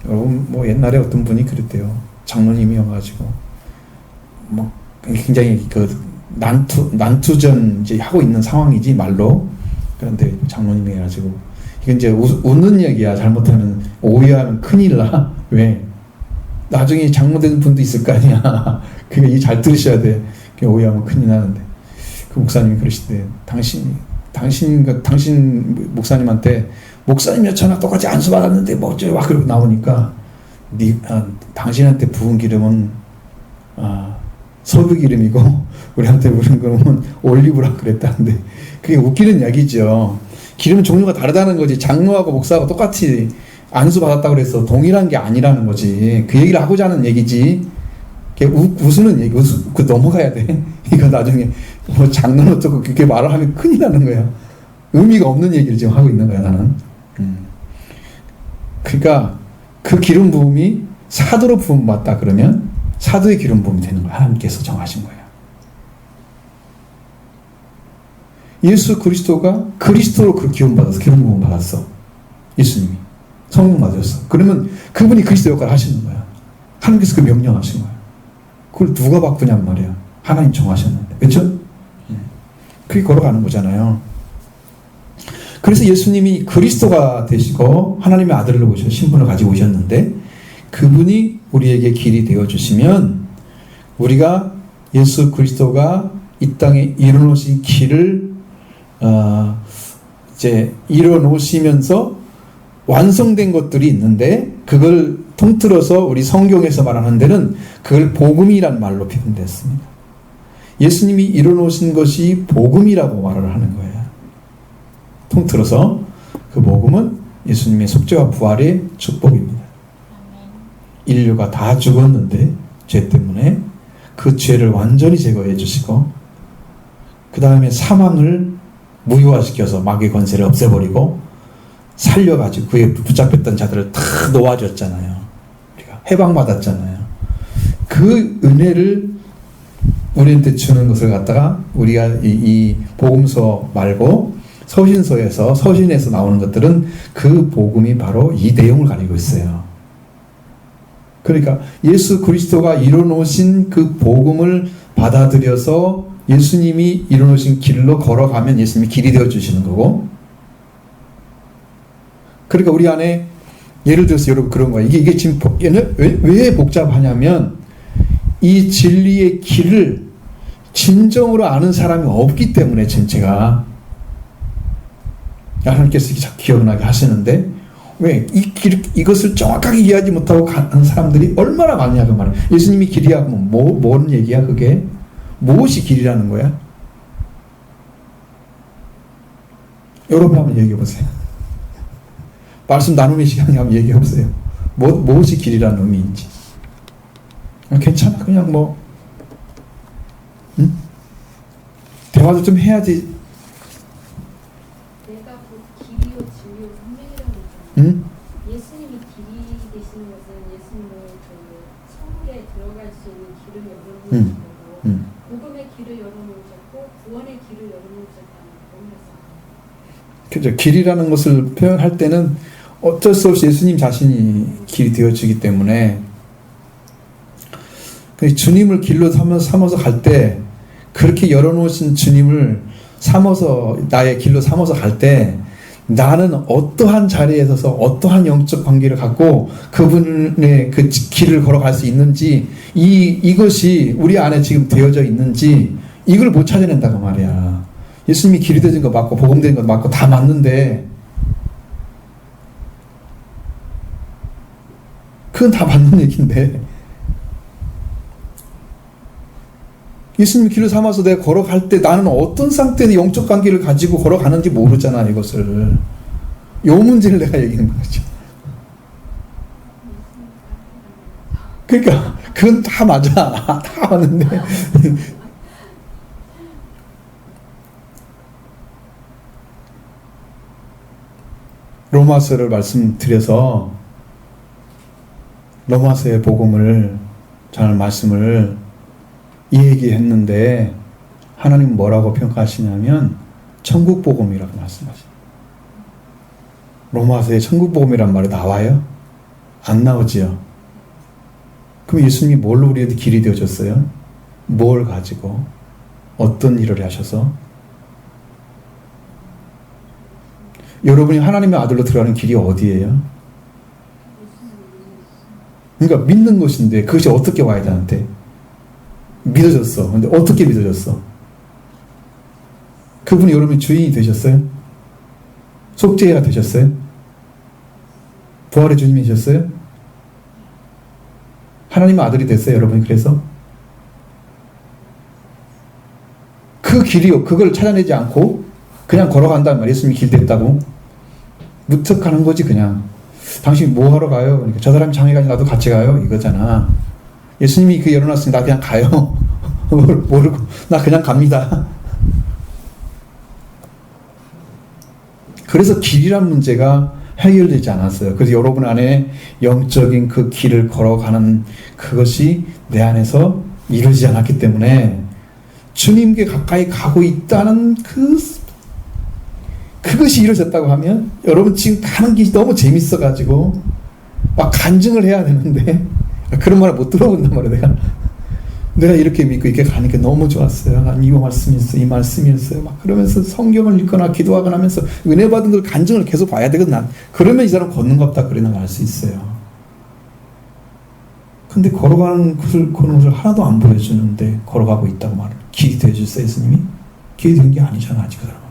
여러분 뭐 옛날에 어떤 분이 그랬대요. 장로님이어가지고 뭐 굉장히 난투전 이제 하고 있는 상황이지 말로. 그런데 장로님이 해가지고 이건 이제 웃는 얘기야. 잘못하면 오해하면 큰일 나. 왜? 나중에 장로되는 분도 있을 거 아니야. 그게 잘 들으셔야 돼. 오해하면 큰일 나는데. 그 목사님이 그러시대. 당신 목사님한테 목사님이랑 저랑 똑같이 안수 받았는데 뭐 어쩌고 막 그러고 나오니까 당신한테 부은 기름은 석유 기름이고 우리한테 부은 기름은 올리브라 그랬다는데, 그게 웃기는 이야기죠. 기름 종류가 다르다는 거지. 장로하고 목사하고 똑같이 안수 받았다고 그래서 동일한 게 아니라는 거지. 그 얘기를 하고자 하는 얘기지. 웃으는 얘기, 그 넘어가야 돼. 이거 나중에 뭐 장난 어쩌고 그렇게 말을 하면 큰일 나는 거야. 의미가 없는 얘기를 지금 하고 있는 거야, 나는. 그러니까 그 기름 부음이 사도로 부음 받다 그러면 사도의 기름 부음이 되는 거야. 하나님께서 정하신 거야. 예수 그리스도가 그리스도로 그 기름 받았어. 기름 부음 받았어. 예수님이 성령 받았어. 그러면 그분이 그리스도 역할을 하시는 거야. 하나님께서 그 명령하신 거야. 그걸 누가 바꾸냔 말이야. 하나님 정하셨는데. 그렇죠? 그게 걸어가는 거잖아요. 그래서 예수님이 그리스도가 되시고 하나님의 아들로 오셔서 신분을 가지고 오셨는데 그분이 우리에게 길이 되어주시면 우리가 예수 그리스도가 이 땅에 이뤄놓으신 길을 이제 이뤄놓으시면서 완성된 것들이 있는데 그걸 통틀어서 우리 성경에서 말하는 데는 그걸 복음이란 말로 표현됐습니다. 예수님이 이뤄놓으신 것이 복음이라고 말을 하는 거예요. 통틀어서 그 복음은 예수님의 속죄와 부활의 축복입니다. 인류가 다 죽었는데 죄 때문에 그 죄를 완전히 제거해 주시고 그 다음에 사망을 무효화시켜서 마귀의 권세를 없애버리고 살려가지고 그에 붙잡혔던 자들을 다 놓아줬잖아요. 우리가 해방받았잖아요. 그 은혜를 우리한테 주는 것을 갖다가 우리가 이 복음서 말고 서신에서 나오는 것들은 그 복음이 바로 이 내용을 가지고 있어요. 그러니까 예수 그리스도가 이뤄놓으신 그 복음을 받아들여서 예수님이 이뤄놓으신 길로 걸어가면 예수님이 길이 되어주시는 거고, 그러니까 우리 안에 예를 들어서 여러분 그런 거예요. 이게 지금 왜 복잡하냐면 이 진리의 길을 진정으로 아는 사람이 없기 때문에 전체가 하나님께서 기억나게 하시는데 왜 이것을 정확하게 이해하지 못하고 가는 사람들이 얼마나 많냐 그 말이에요. 예수님이 길이야 그러면 뭔 얘기야 그게? 무엇이 길이라는 거야? 여러분 한번 얘기해 보세요. 말씀 나눔의 시간에 한번 얘기해 보세요. 무엇이 길이라는 의미인지. 괜찮아 그냥 응? 대화도 좀 해야지. 내가 곧 길이요 진리요 생명이라고 했잖아요. 응? 예수님이 길이 되시는 것은 예수님을 그 천국에 들어갈 수 있는 길을 열어놓으신 거고 복음의 길을 열어놓으셨고 구원의 길을 열어놓으셨다는 의미였어요. 그죠. 길이라는 것을 표현할 때는 어쩔 수 없이 예수님 자신이 길이 되어지기 때문에 주님을 길로 삼아서 갈 때 그렇게 열어놓으신 주님을 나의 길로 삼아서 갈 때 나는 어떠한 자리에 서서 어떠한 영적 관계를 갖고 그분의 그 길을 걸어갈 수 있는지 이것이 우리 안에 지금 되어져 있는지 이걸 못 찾아낸다고 말이야. 예수님이 길이 되진 거 맞고 복음된 거 맞고 다 맞는데 그건 다 맞는 얘기인데 예수님이 길을 삼아서 내가 걸어갈 때 나는 어떤 상태의 영적 관계를 가지고 걸어가는지 모르잖아. 이것을 요 문제를 내가 얘기하는 거죠. 그러니까 그건 다 맞아. 다 맞는데 로마서를 말씀드려서 로마서의 복음을 저는 말씀을 이 얘기했는데 하나님 뭐라고 평가하시냐면 천국 복음이라고 말씀하십니다. 로마서에 천국 복음이란 말이 나와요? 안 나오지요. 그럼 예수님이 뭘로 우리한테 길이 되어줬어요? 뭘 가지고 어떤 일을 하셔서? 여러분이 하나님의 아들로 들어가는 길이 어디예요? 그러니까 믿는 것인데 그것이 어떻게 와야 되는데? 믿어졌어. 근데 어떻게 믿어졌어? 그분이 여러분의 주인이 되셨어요? 속죄가 되셨어요? 부활의 주님이 되셨어요? 하나님의 아들이 됐어요, 여러분이. 그래서 그 길이요, 그걸 찾아내지 않고 그냥 걸어간다는 말이에요. 예수님이 길 됐다고 무턱하는 거지. 그냥 당신이 뭐 하러 가요? 그러니까 저 사람이 장애 가지 나도 같이 가요, 이거잖아. 예수님이 그 열어놨으니 나 그냥 가요. 모르고 나 그냥 갑니다. 그래서 길이란 문제가 해결되지 않았어요. 그래서 여러분 안에 영적인 그 길을 걸어가는 그것이 내 안에서 이루어지지 않았기 때문에 주님께 가까이 가고 있다는 그것이 이루어졌다고 하면 여러분 지금 가는 길이 너무 재밌어가지고 막 간증을 해야 되는데 그런 말을 못 들어본단 말이에요. 내가 내가 이렇게 믿고 이렇게 가니까 너무 좋았어요. 난 이 말씀이 있어요. 이 말씀이 있어요. 막 그러면서 성경을 읽거나 기도하거나 하면서 은혜 받은 걸 간증을 계속 봐야 되거든. 난. 그러면 이 사람 걷는 것 없다. 그래 나갈 수 있어요. 근데 걸어가는 것을 하나도 안 보여주는데 걸어가고 있다고 말을 길이 되어주세요. 예수님이? 길이 된 게 아니잖아. 아직 그 사람은.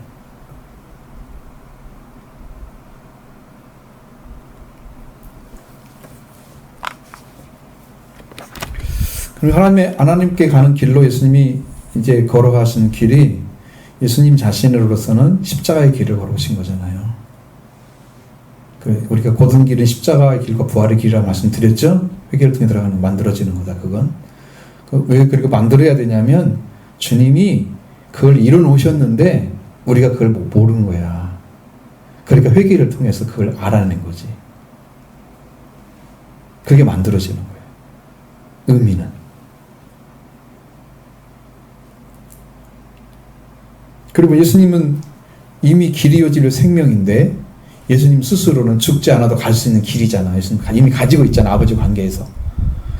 그럼 하나님께 가는 길로 예수님이 이제 걸어가신 길이 예수님 자신으로서는 십자가의 길을 걸어오신 거잖아요. 우리가 고든 길은 십자가의 길과 부활의 길이라고 말씀드렸죠? 회개를 통해 들어가는 만들어지는 거다. 그건 왜 그렇게 만들어야 되냐면 주님이 그걸 이뤄 놓으셨는데 우리가 그걸 모르는 거야. 그러니까 회개를 통해서 그걸 알아낸 거지. 그게 만들어지는 거예요. 의미는. 그리고 예수님은 이미 길이요 진리요 생명인데 예수님 스스로는 죽지 않아도 갈 수 있는 길이잖아. 예수님 이미 가지고 있잖아. 아버지 관계에서.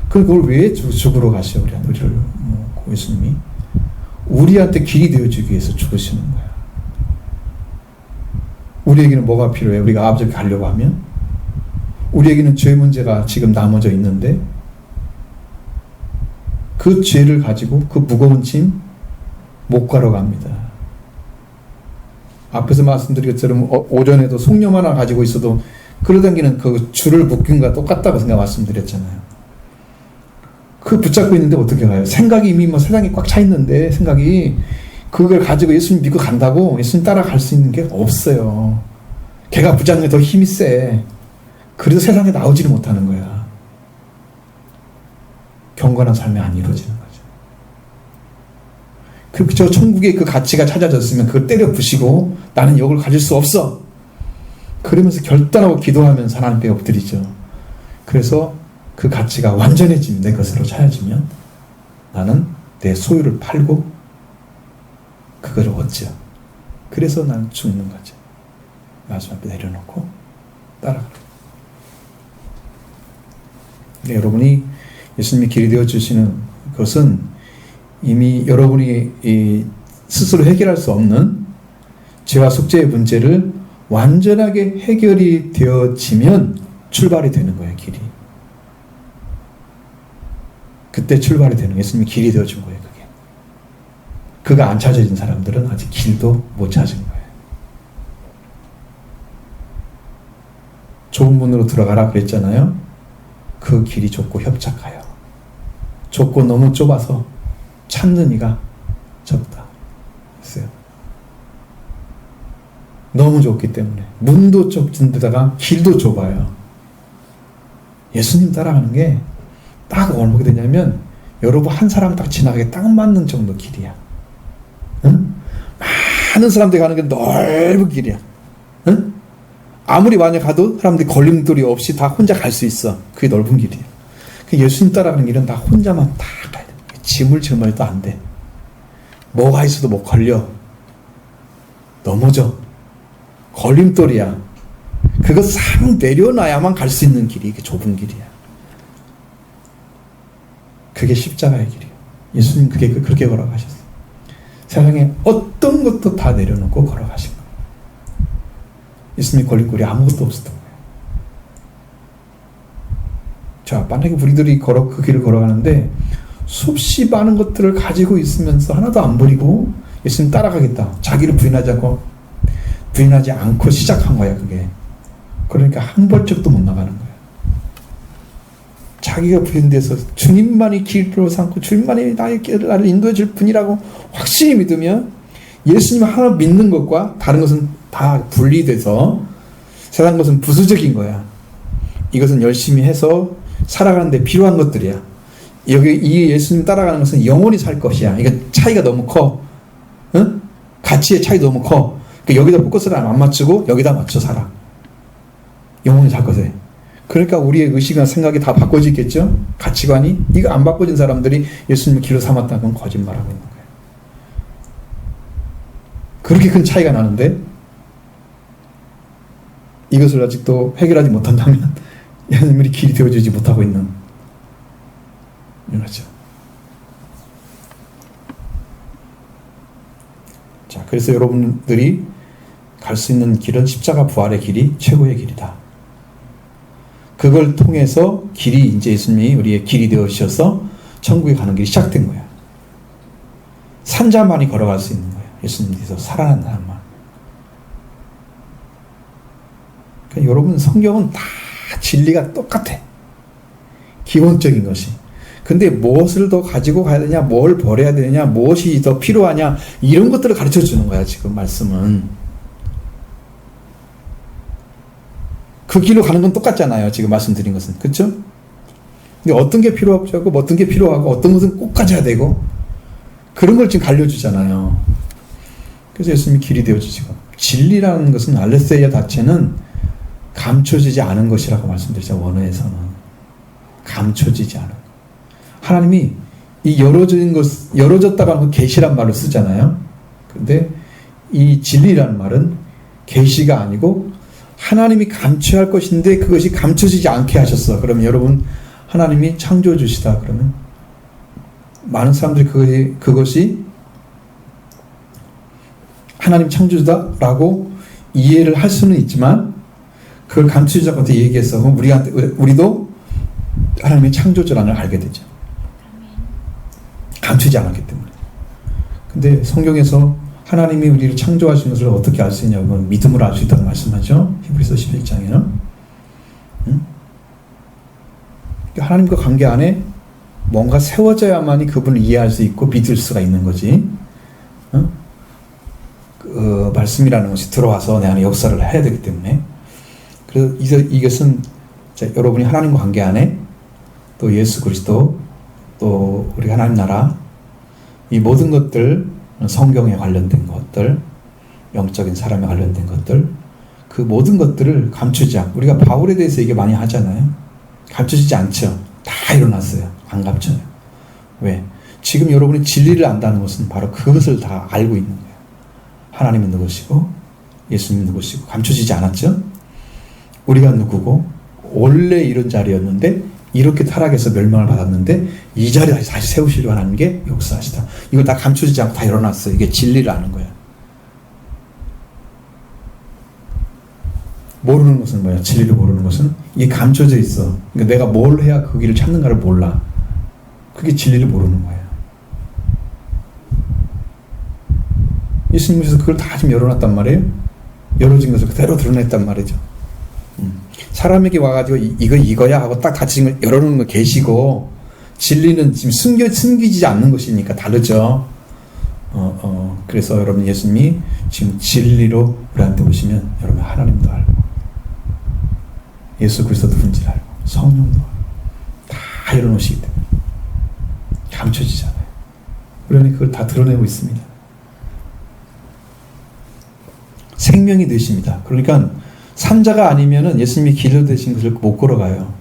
그걸 왜 죽으러 가셔? 우리를 예수님이 우리한테 길이 되어주기 위해서 죽으시는 거야. 우리에게는 뭐가 필요해? 우리가 아버지께 가려고 하면 우리에게는 죄 문제가 지금 남아져 있는데 그 죄를 가지고 그 무거운 짐 못 가러 갑니다. 앞에서 말씀드린 것처럼 오전에도 속념 하나 가지고 있어도 끌어당기는 그 줄을 묶인 거와 똑같다고 생각 말씀드렸잖아요. 그 붙잡고 있는데 어떻게 가요? 생각이 이미 세상에 꽉 차 있는데 생각이 그걸 가지고 예수님 믿고 간다고 예수님 따라갈 수 있는 게 없어요. 걔가 붙잡는 게 더 힘이 세. 그래서 세상에 나오지를 못하는 거야. 경건한 삶이 안 이루어지는 거죠. 저 천국의 그 가치가 찾아졌으면 그걸 때려 부시고 나는 이걸 가질 수 없어. 그러면서 결단하고 기도하면서 하나님께 엎드리죠. 그래서 그 가치가 완전해지면 내 것으로 차여지면 나는 내 소유를 팔고 그거를 얻죠. 그래서 나는 죽는 거죠. 말씀 앞에 내려놓고 따라가라. 근데 여러분이 예수님이 길이 되어주시는 것은 이미 여러분이 스스로 해결할 수 없는 죄와 속죄의 문제를 완전하게 해결이 되어지면 출발이 되는 거예요. 길이. 그때 출발이 되는 거예요. 예수님이 길이 되어준 거예요. 그게. 그가 안 찾아진 사람들은 아직 길도 못 찾은 거예요. 좁은 문으로 들어가라 그랬잖아요. 그 길이 좁고 협착하여. 좁고 너무 좁아서 찾는 이가 적다. 했어요. 너무 좁기 때문에. 문도 좁은 데다가 길도 좁아요. 예수님 따라가는 게 딱 어떻게 되냐면 여러분 한 사람 딱 지나가게 딱 맞는 정도 길이야. 응? 많은 사람들이 가는 게 넓은 길이야. 응? 아무리 많이 가도 사람들이 걸림돌이 없이 다 혼자 갈 수 있어. 그게 넓은 길이야. 예수님 따라가는 길은 다 혼자만 다 가야 돼. 짐을 짊어도 안 돼. 뭐가 있어도 못 걸려. 넘어져. 걸림돌이야. 그거 싹 내려놔야만 갈 수 있는 길이 이게 좁은 길이야. 그게 십자가의 길이에요. 예수님 그렇게 걸어가셨어요. 세상에 어떤 것도 다 내려놓고 걸어가신 거예요. 예수님 걸림돌이 아무것도 없었던 거예요. 자, 만약에 우리들이 그 길을 걸어가는데 수없이 많은 것들을 가지고 있으면서 하나도 안 버리고 예수님 따라가겠다. 자기를 부인하지 않고 시작한 거야, 그게. 그러니까 한 발짝도 못 나가는 거야. 자기가 부인돼서 주님만이 길로 삼고 주님만이 나를 인도해 줄 분이라고 확실히 믿으면 예수님 하나 믿는 것과 다른 것은 다 분리돼서 세상 것은 부수적인 거야. 이것은 열심히 해서 살아가는데 필요한 것들이야. 이 예수님 따라가는 것은 영원히 살 것이야. 이거 차이가 너무 커. 응? 가치의 차이 너무 커. 여기다 포커스를 안 맞추고 여기다 맞춰 살아. 영원히 살 것에. 그러니까 우리의 의식이나 생각이 다 바꿔지겠죠? 가치관이. 이거 안 바꿔진 사람들이 예수님을 길로 삼았다는 건 거짓말하고 있는 거예요. 그렇게 큰 차이가 나는데 이것을 아직도 해결하지 못한다면 예수님이 길이 되어주지 못하고 있는 거죠. 자, 그래서 여러분들이 갈 수 있는 길은 십자가 부활의 길이 최고의 길이다. 그걸 통해서 길이 이제 예수님이 우리의 길이 되어 주셔서 천국에 가는 길이 시작된 거야. 산자만이 걸어갈 수 있는 거예요. 예수님께서 살아난 사람만. 그러니까 여러분 성경은 다 진리가 똑같아. 기본적인 것이. 근데 무엇을 더 가지고 가야 되냐, 뭘 버려야 되냐, 무엇이 더 필요하냐, 이런 것들을 가르쳐 주는 거야, 지금 말씀은. 그 길로 가는 건 똑같잖아요, 지금 말씀드린 것은. 그렇죠? 근데 어떤 게 필요하고, 어떤 게 필요하고, 어떤 것은 꼭 가져야 되고, 그런 걸 지금 알려주잖아요. 그래서 예수님이 길이 되어주시고, 진리라는 것은 알레스이아 자체는 감춰지지 않은 것이라고 말씀드리죠, 원어에서는. 감춰지지 않은. 하나님이 이 열어졌다고 하는 건 계시란 말을 쓰잖아요. 근데 이 진리라는 말은 계시가 아니고 하나님이 감춰야 할 것인데 그것이 감춰지지 않게 하셨어. 그러면 여러분, 하나님이 창조주시다. 그러면 많은 사람들이 그것이 하나님 창조주다라고 이해를 할 수는 있지만 그걸 감추지 않고 얘기해서 우리도 하나님의 창조주라는 걸 알게 되죠. 감추지 않았기 때문에. 근데 성경에서 하나님이 우리를 창조하신 것을 어떻게 알 수 있냐면 믿음으로 알 수 있다고 말씀하죠. 히브리서 11장에는. 하나님과 관계 안에 뭔가 세워져야만이 그분을 이해할 수 있고 믿을 수가 있는 거지. 그 말씀이라는 것이 들어와서 내 안에 역사를 해야 되기 때문에. 그래서 이것은 여러분이 하나님과 관계 안에 또 예수 그리스도 또 우리 하나님 나라 이 모든 것들, 성경에 관련된 것들, 영적인 사람에 관련된 것들, 그 모든 것들을 감추지 않고, 우리가 바울에 대해서 얘기 많이 하잖아요. 감추지 않죠. 다 일어났어요. 안 감춰요. 왜? 지금 여러분이 진리를 안다는 것은 바로 그것을 다 알고 있는 거예요. 하나님은 누구시고 예수님은 누구시고 감춰지지 않았죠. 우리가 누구고 원래 이런 자리였는데 이렇게 타락해서 멸망을 받았는데 이 자리에 다시 세우시려고 하는 게 역사하시다. 이걸 다 감추지 않고 다 일어났어요. 이게 진리를 아는 거예요. 모르는 것은 뭐야? 진리를 모르는 것은 이게 감춰져 있어. 그러니까 내가 뭘 해야 그 길을 찾는가를 몰라. 그게 진리를 모르는 거예요. 예수님께서 그걸 다 지금 열어놨단 말이에요. 열어진 것을 그대로 드러냈단 말이죠. 사람에게 와가지고 이거야 하고 딱 다 지금 열어놓는 거 계시고, 진리는 지금 숨기지 않는 것이니까 다르죠. 그래서 여러분 예수님이 지금 진리로 우리한테 오시면 여러분 하나님도 알고 예수 그리스도 누군지 알고 성령도 알고 다 열어놓으시기 때문에 감춰지잖아요. 그러니 그걸 다 드러내고 있습니다. 생명이 되십니다. 그러니까 산자가 아니면은 예수님이 길로 되신 것을 못 걸어가요.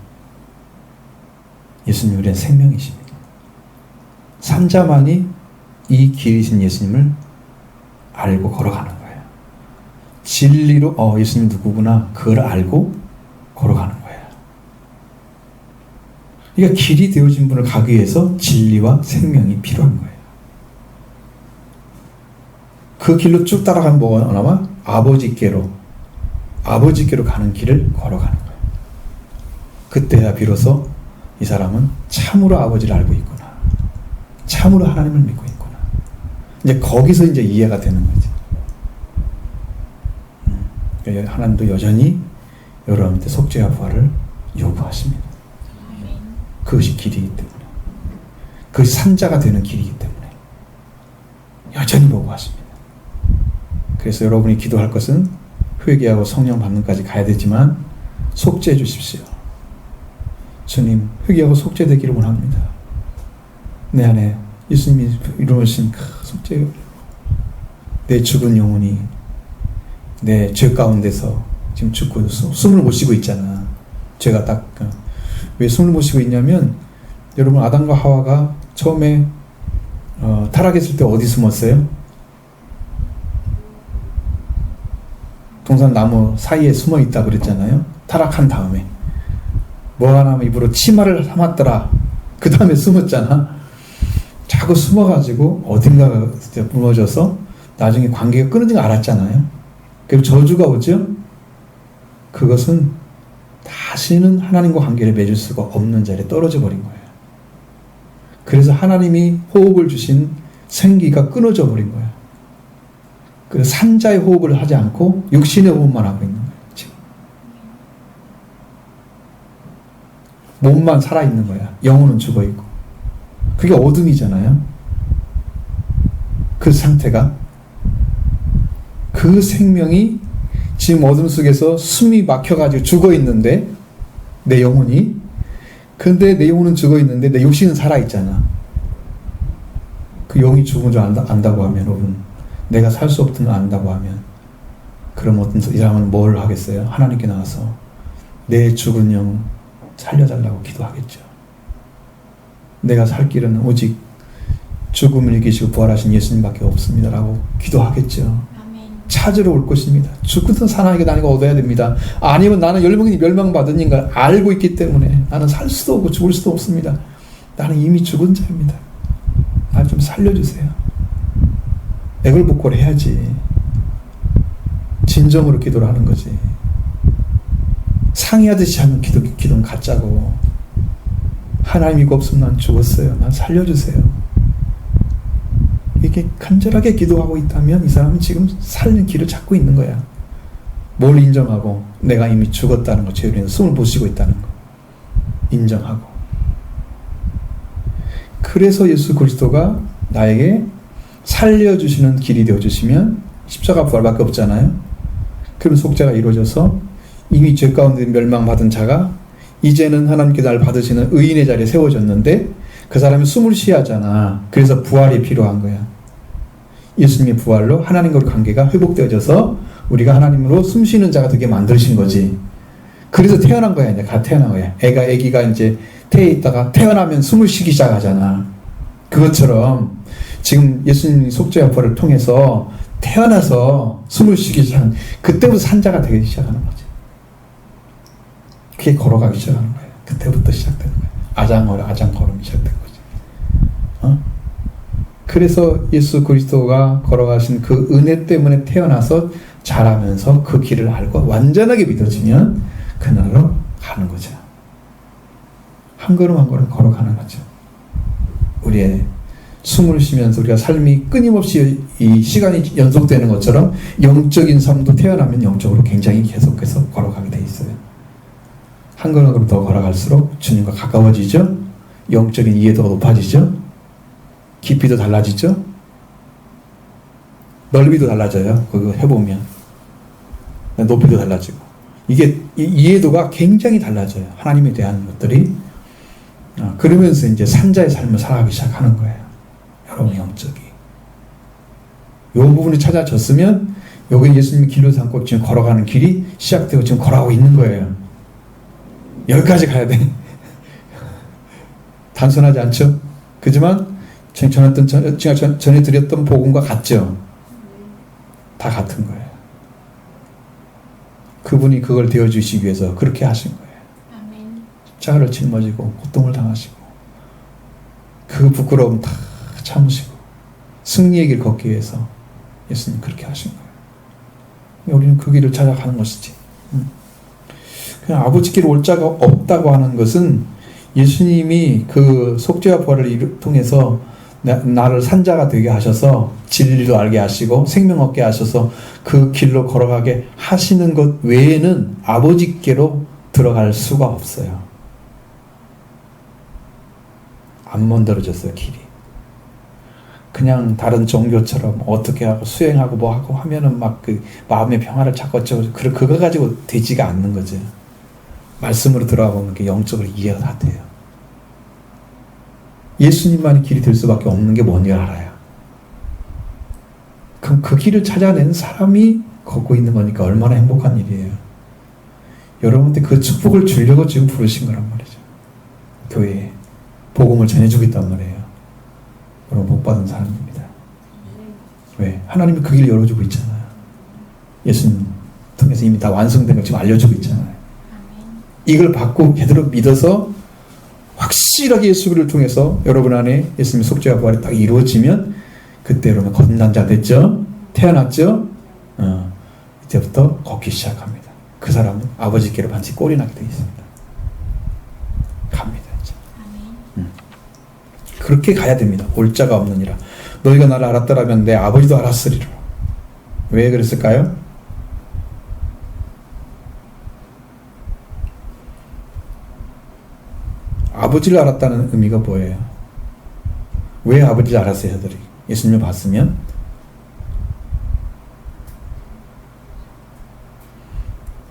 예수님 우리의 생명이십니다. 산자만이 이 길이신 예수님을 알고 걸어가는 거예요. 진리로 예수님 누구구나 그걸 알고 걸어가는 거예요. 그러니까 길이 되어진 분을 가기 위해서 진리와 생명이 필요한 거예요. 그 길로 쭉 따라가면 뭐가 나와? 아버지께로 가는 길을 걸어가는 거예요. 그때야 비로소 이 사람은 참으로 아버지를 알고 있구나. 참으로 하나님을 믿고 있구나. 이제 거기서 이제 이해가 되는 거죠. 그러니까 하나님도 여전히 여러분한테 속죄와 부활을 요구하십니다. 그것이 길이기 때문에. 그것이 산자가 되는 길이기 때문에 여전히 요구하십니다. 그래서 여러분이 기도할 것은 회개하고 성령 받는까지 가야 되지만 속죄해 주십시오. 주님, 회개하고 속죄되기를 원합니다. 내 안에 예수님이 이루어진 속죄요. 내 죽은 영혼이 내 죄 가운데서 지금 죽고 숨을 못 쉬고 있잖아. 죄가 딱 왜 숨을 못 쉬고 있냐면 여러분 아담과 하와가 처음에 타락했을 때 어디 숨었어요? 동산나무 사이에 숨어 있다 그랬잖아요. 타락한 다음에 뭐 하나 입으로 치마를 삼았더라. 그 다음에 숨었잖아. 자꾸 숨어가지고 어딘가 무너져서 나중에 관계가 끊어진 거 알았잖아요. 그럼 저주가 오죠. 그것은 다시는 하나님과 관계를 맺을 수가 없는 자리에 떨어져 버린 거예요. 그래서 하나님이 호흡을 주신 생기가 끊어져 버린 거예요. 그래서 산자의 호흡을 하지 않고 육신의 호흡만 하고 있는 거예요. 지금. 몸만 살아있는 거야. 영혼은 죽어있고. 그게 어둠이잖아요. 그 상태가. 그 생명이 지금 어둠 속에서 숨이 막혀가지고 죽어있는데 내 영혼이. 근데 내 영혼은 죽어있는데 내 육신은 살아있잖아. 그 영이 죽은 줄 안다고 하면 여러분, 내가 살 수 없던 걸 안다고 하면, 그럼 어떤 이 사람은 뭘 하겠어요? 하나님께 나와서 내 죽은 영 살려달라고 기도하겠죠. 내가 살 길은 오직 죽음을 이기시고 부활하신 예수님밖에 없습니다라고 기도하겠죠. 아멘. 찾으러 올 것입니다. 죽고서 사나이가 나니까 얻어야 됩니다. 아니면 나는 열명이 멸망받은 걸 알고 있기 때문에 나는 살 수도 없고 죽을 수도 없습니다. 나는 이미 죽은 자입니다. 날 좀 살려주세요. 애걸복걸 해야지. 진정으로 기도를 하는 거지. 상의하듯이 하는 기도는 가짜고, 하나님 이거 없으면 난 죽었어요. 난 살려주세요. 이렇게 간절하게 기도하고 있다면 이 사람은 지금 살리는 길을 찾고 있는 거야. 뭘 인정하고? 내가 이미 죽었다는 거, 죄로 인해서 숨을 못 쉬고 있다는 거 인정하고. 그래서 예수 그리스도가 나에게 살려주시는 길이 되어주시면 십자가 부활밖에 없잖아요. 그럼 속죄가 이루어져서 이미 죄 가운데 멸망받은 자가 이제는 하나님께 날 받으시는 의인의 자리에 세워졌는데 그 사람이 숨을 쉬어야 하잖아. 그래서 부활이 필요한 거야. 예수님의 부활로 하나님과의 관계가 회복되어져서 우리가 하나님으로 숨 쉬는 자가 되게 만드신 거지. 그래서 태어난 거야. 이제 갓 태어난 거야. 애기가 이제 태에 있다가 태어나면 숨을 쉬기 시작하잖아. 그것처럼 지금 예수님 속죄와 부활을 통해서 태어나서 숨을 쉬기 시작한, 그때부터 산자가 되기 시작하는 거지. 그게 걸어가기 시작하는 거예요. 그때부터 시작되는 거예요. 아장 걸음이 시작된 거지. 그래서 예수 그리스도가 걸어가신 그 은혜 때문에 태어나서 자라면서 그 길을 알고 완전하게 믿어지면 그날로 가는 거죠. 한 걸음 한 걸음 걸어가는 거죠. 우리의 숨을 쉬면서 우리가 삶이 끊임없이 이 시간이 연속되는 것처럼 영적인 삶도 태어나면 영적으로 굉장히 계속해서 걸어가게 돼 있어요. 한 걸음 더 걸어갈수록 주님과 가까워지죠. 영적인 이해도가 높아지죠. 깊이도 달라지죠. 넓이도 달라져요. 그거 해보면 높이도 달라지고, 이게 이해도가 굉장히 달라져요. 하나님에 대한 것들이. 그러면서 이제 산자의 삶을 살아가기 시작하는 거예요. 여러분의 영적이. 이 부분이 찾아졌으면 여기 예수님이 길로 삼고 지금 걸어가는 길이 시작되고 지금 걸어가고 있는 거예요. 여기까지 가야 돼. 단순하지 않죠? 그지만 제가 전에 드렸던 복음과 같죠? 다 같은 거예요. 그분이 그걸 되어주시기 위해서 그렇게 하신 거예요. 아멘. 십자가를 짊어지고 고통을 당하시고 그 부끄러움 다 참으시고 승리의 길 걷기 위해서 예수님 그렇게 하신 거예요. 우리는 그 길을 찾아가는 것이지. 그냥 아버지께 올 자가 없다고 하는 것은 예수님이 그 속죄와 부활을 통해서 나를 산자가 되게 하셔서 진리도 알게 하시고 생명 얻게 하셔서 그 길로 걸어가게 하시는 것 외에는 아버지께로 들어갈 수가 없어요. 안 만들어졌어요, 길이. 그냥 다른 종교처럼 어떻게 하고 수행하고 뭐 하고 하면은 막 그 마음의 평화를 찾고 그거 가지고 되지가 않는 거죠. 말씀으로 들어가 보면 그 영적으로 이해가 다 돼요. 예수님만이 길이 될 수밖에 없는 게 뭔지 알아요. 그럼 그 길을 찾아낸 사람이 걷고 있는 거니까 얼마나 행복한 일이에요. 여러분한테 그 축복을 주려고 지금 부르신 거란 말이죠. 교회에 복음을 전해주고 있단 말이에요. 여러분 복 받은 사람입니다. 왜? 하나님이 그 길을 열어주고 있잖아요. 예수님 통해서 이미 다 완성된 걸 지금 알려주고 있잖아요. 이걸 받고 제대로 믿어서 확실하게 예수를 통해서 여러분 안에 예수님의 속죄와 부활이 딱 이루어지면 그때 여러분 거듭난 자 됐죠? 태어났죠? 이제부터 걷기 시작합니다. 그 사람은 아버지께로 반드시 꼴이 나게 되어 있습니다. 갑니다. 이제. 그렇게 가야 됩니다. 올자가 없느니라. 너희가 나를 알았더라면 내 아버지도 알았으리라. 왜 그랬을까요? 아버지를 알았다는 의미가 뭐예요? 왜 아버지를 알았어요, 저들이? 예수님을 봤으면?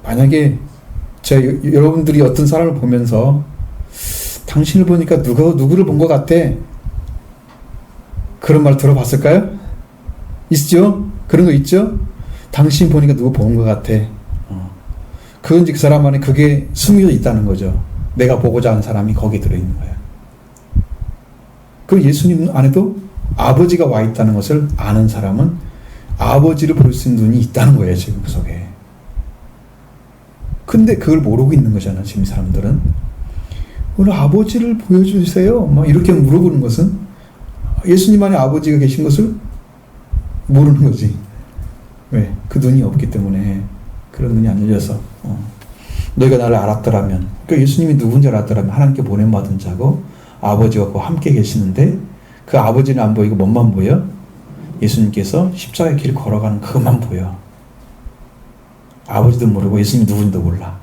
만약에 여러분들이 어떤 사람을 보면서 당신을 보니까 누구를 본 것 같아? 그런 말 들어봤을까요? 있죠? 그런 거 있죠? 당신 보니까 누구 본 것 같아. 그건 이제 그 사람 안에 그게 숨겨져 있다는 거죠. 내가 보고자 하는 사람이 거기에 들어있는 거야. 그리고 예수님 안에도 아버지가 와 있다는 것을 아는 사람은 아버지를 볼 수 있는 눈이 있다는 거예요, 지금 그 속에. 근데 그걸 모르고 있는 거잖아, 지금 이 사람들은. 오늘 아버지를 보여주세요. 막 이렇게 물어보는 것은 예수님 안에 아버지가 계신 것을 모르는 거지. 왜? 그 눈이 없기 때문에. 그런 눈이 안 열려서. 너희가 나를 알았더라면, 그러니까 예수님이 누군지 알았더라면 하나님께 보냄받은 자고 아버지와 그 함께 계시는데 그 아버지는 안 보이고 뭐만 보여? 예수님께서 십자가의 길을 걸어가는 그것만 보여. 아버지도 모르고 예수님이 누군지도 몰라.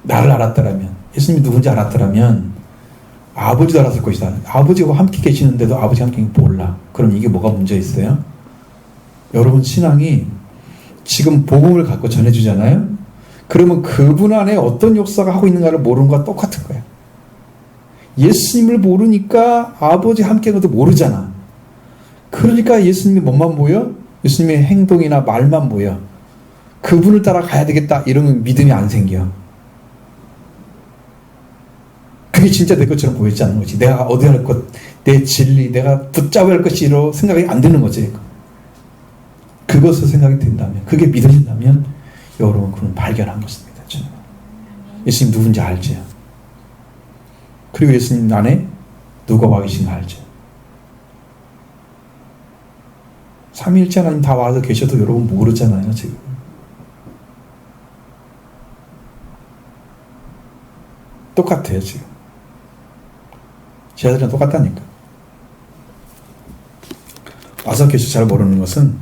나를 알았더라면, 예수님이 누군지 알았더라면 아버지도 알았을 것이다. 아버지와 함께 계시는데도 아버지와 함께 몰라. 그럼 이게 뭐가 문제 있어요? 여러분 신앙이 지금 복음을 갖고 전해주잖아요. 그러면 그분 안에 어떤 역사가 하고 있는가를 모르는 것과 똑같은 거예요. 예수님을 모르니까 아버지 함께 가도 모르잖아. 그러니까 예수님이 뭐만 보여? 예수님의 행동이나 말만 보여. 그분을 따라 가야 되겠다 이러면 믿음이 안 생겨. 그게 진짜 내 것처럼 보이지 않는 거지. 내가 어디 할 것, 내 진리, 내가 붙잡아야 할 것이로 생각이 안 되는 거지. 그것을 생각이 된다면, 그게 믿어진다면 여러분 그건 발견한 것입니다. 저는. 예수님 누군지 알죠. 그리고 예수님 안에 누가 와 계신가 알죠. 삼위일체 하나님 다 와서 계셔도 여러분 모르잖아요, 지금. 똑같아요, 지금. 제자들은 똑같다니까. 와서 계셔 잘 모르는 것은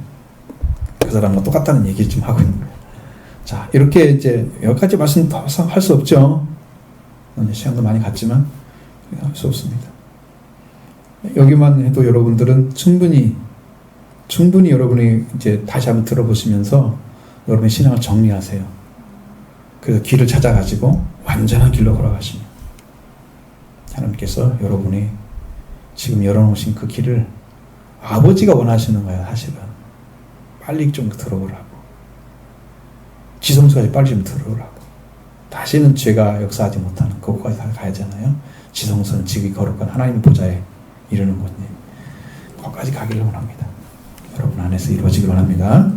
그 사람과 똑같다는 얘기를 좀 하고 있는 거예요. 자, 이렇게 이제 여기까지 말씀 더 할 수 없죠. 시간도 많이 갔지만 할 수 없습니다. 여기만 해도 여러분들은 충분히 여러분이 이제 다시 한번 들어보시면서 여러분의 신앙을 정리하세요. 그래서 길을 찾아가지고 완전한 길로 걸어가시면 하나님께서 여러분이 지금 열어놓으신 그 길을 아버지가 원하시는 거예요. 사실은 빨리 좀 들어오라고, 지성소까지 빨리 좀 들어오라고. 다시는 죄가 역사하지 못하는 그곳까지 다 가야잖아요. 지성소는 지극히 거룩한 하나님의 보좌에 이르는 곳님, 거기까지 가기를 원합니다. 여러분 안에서 이루어지길 원합니다.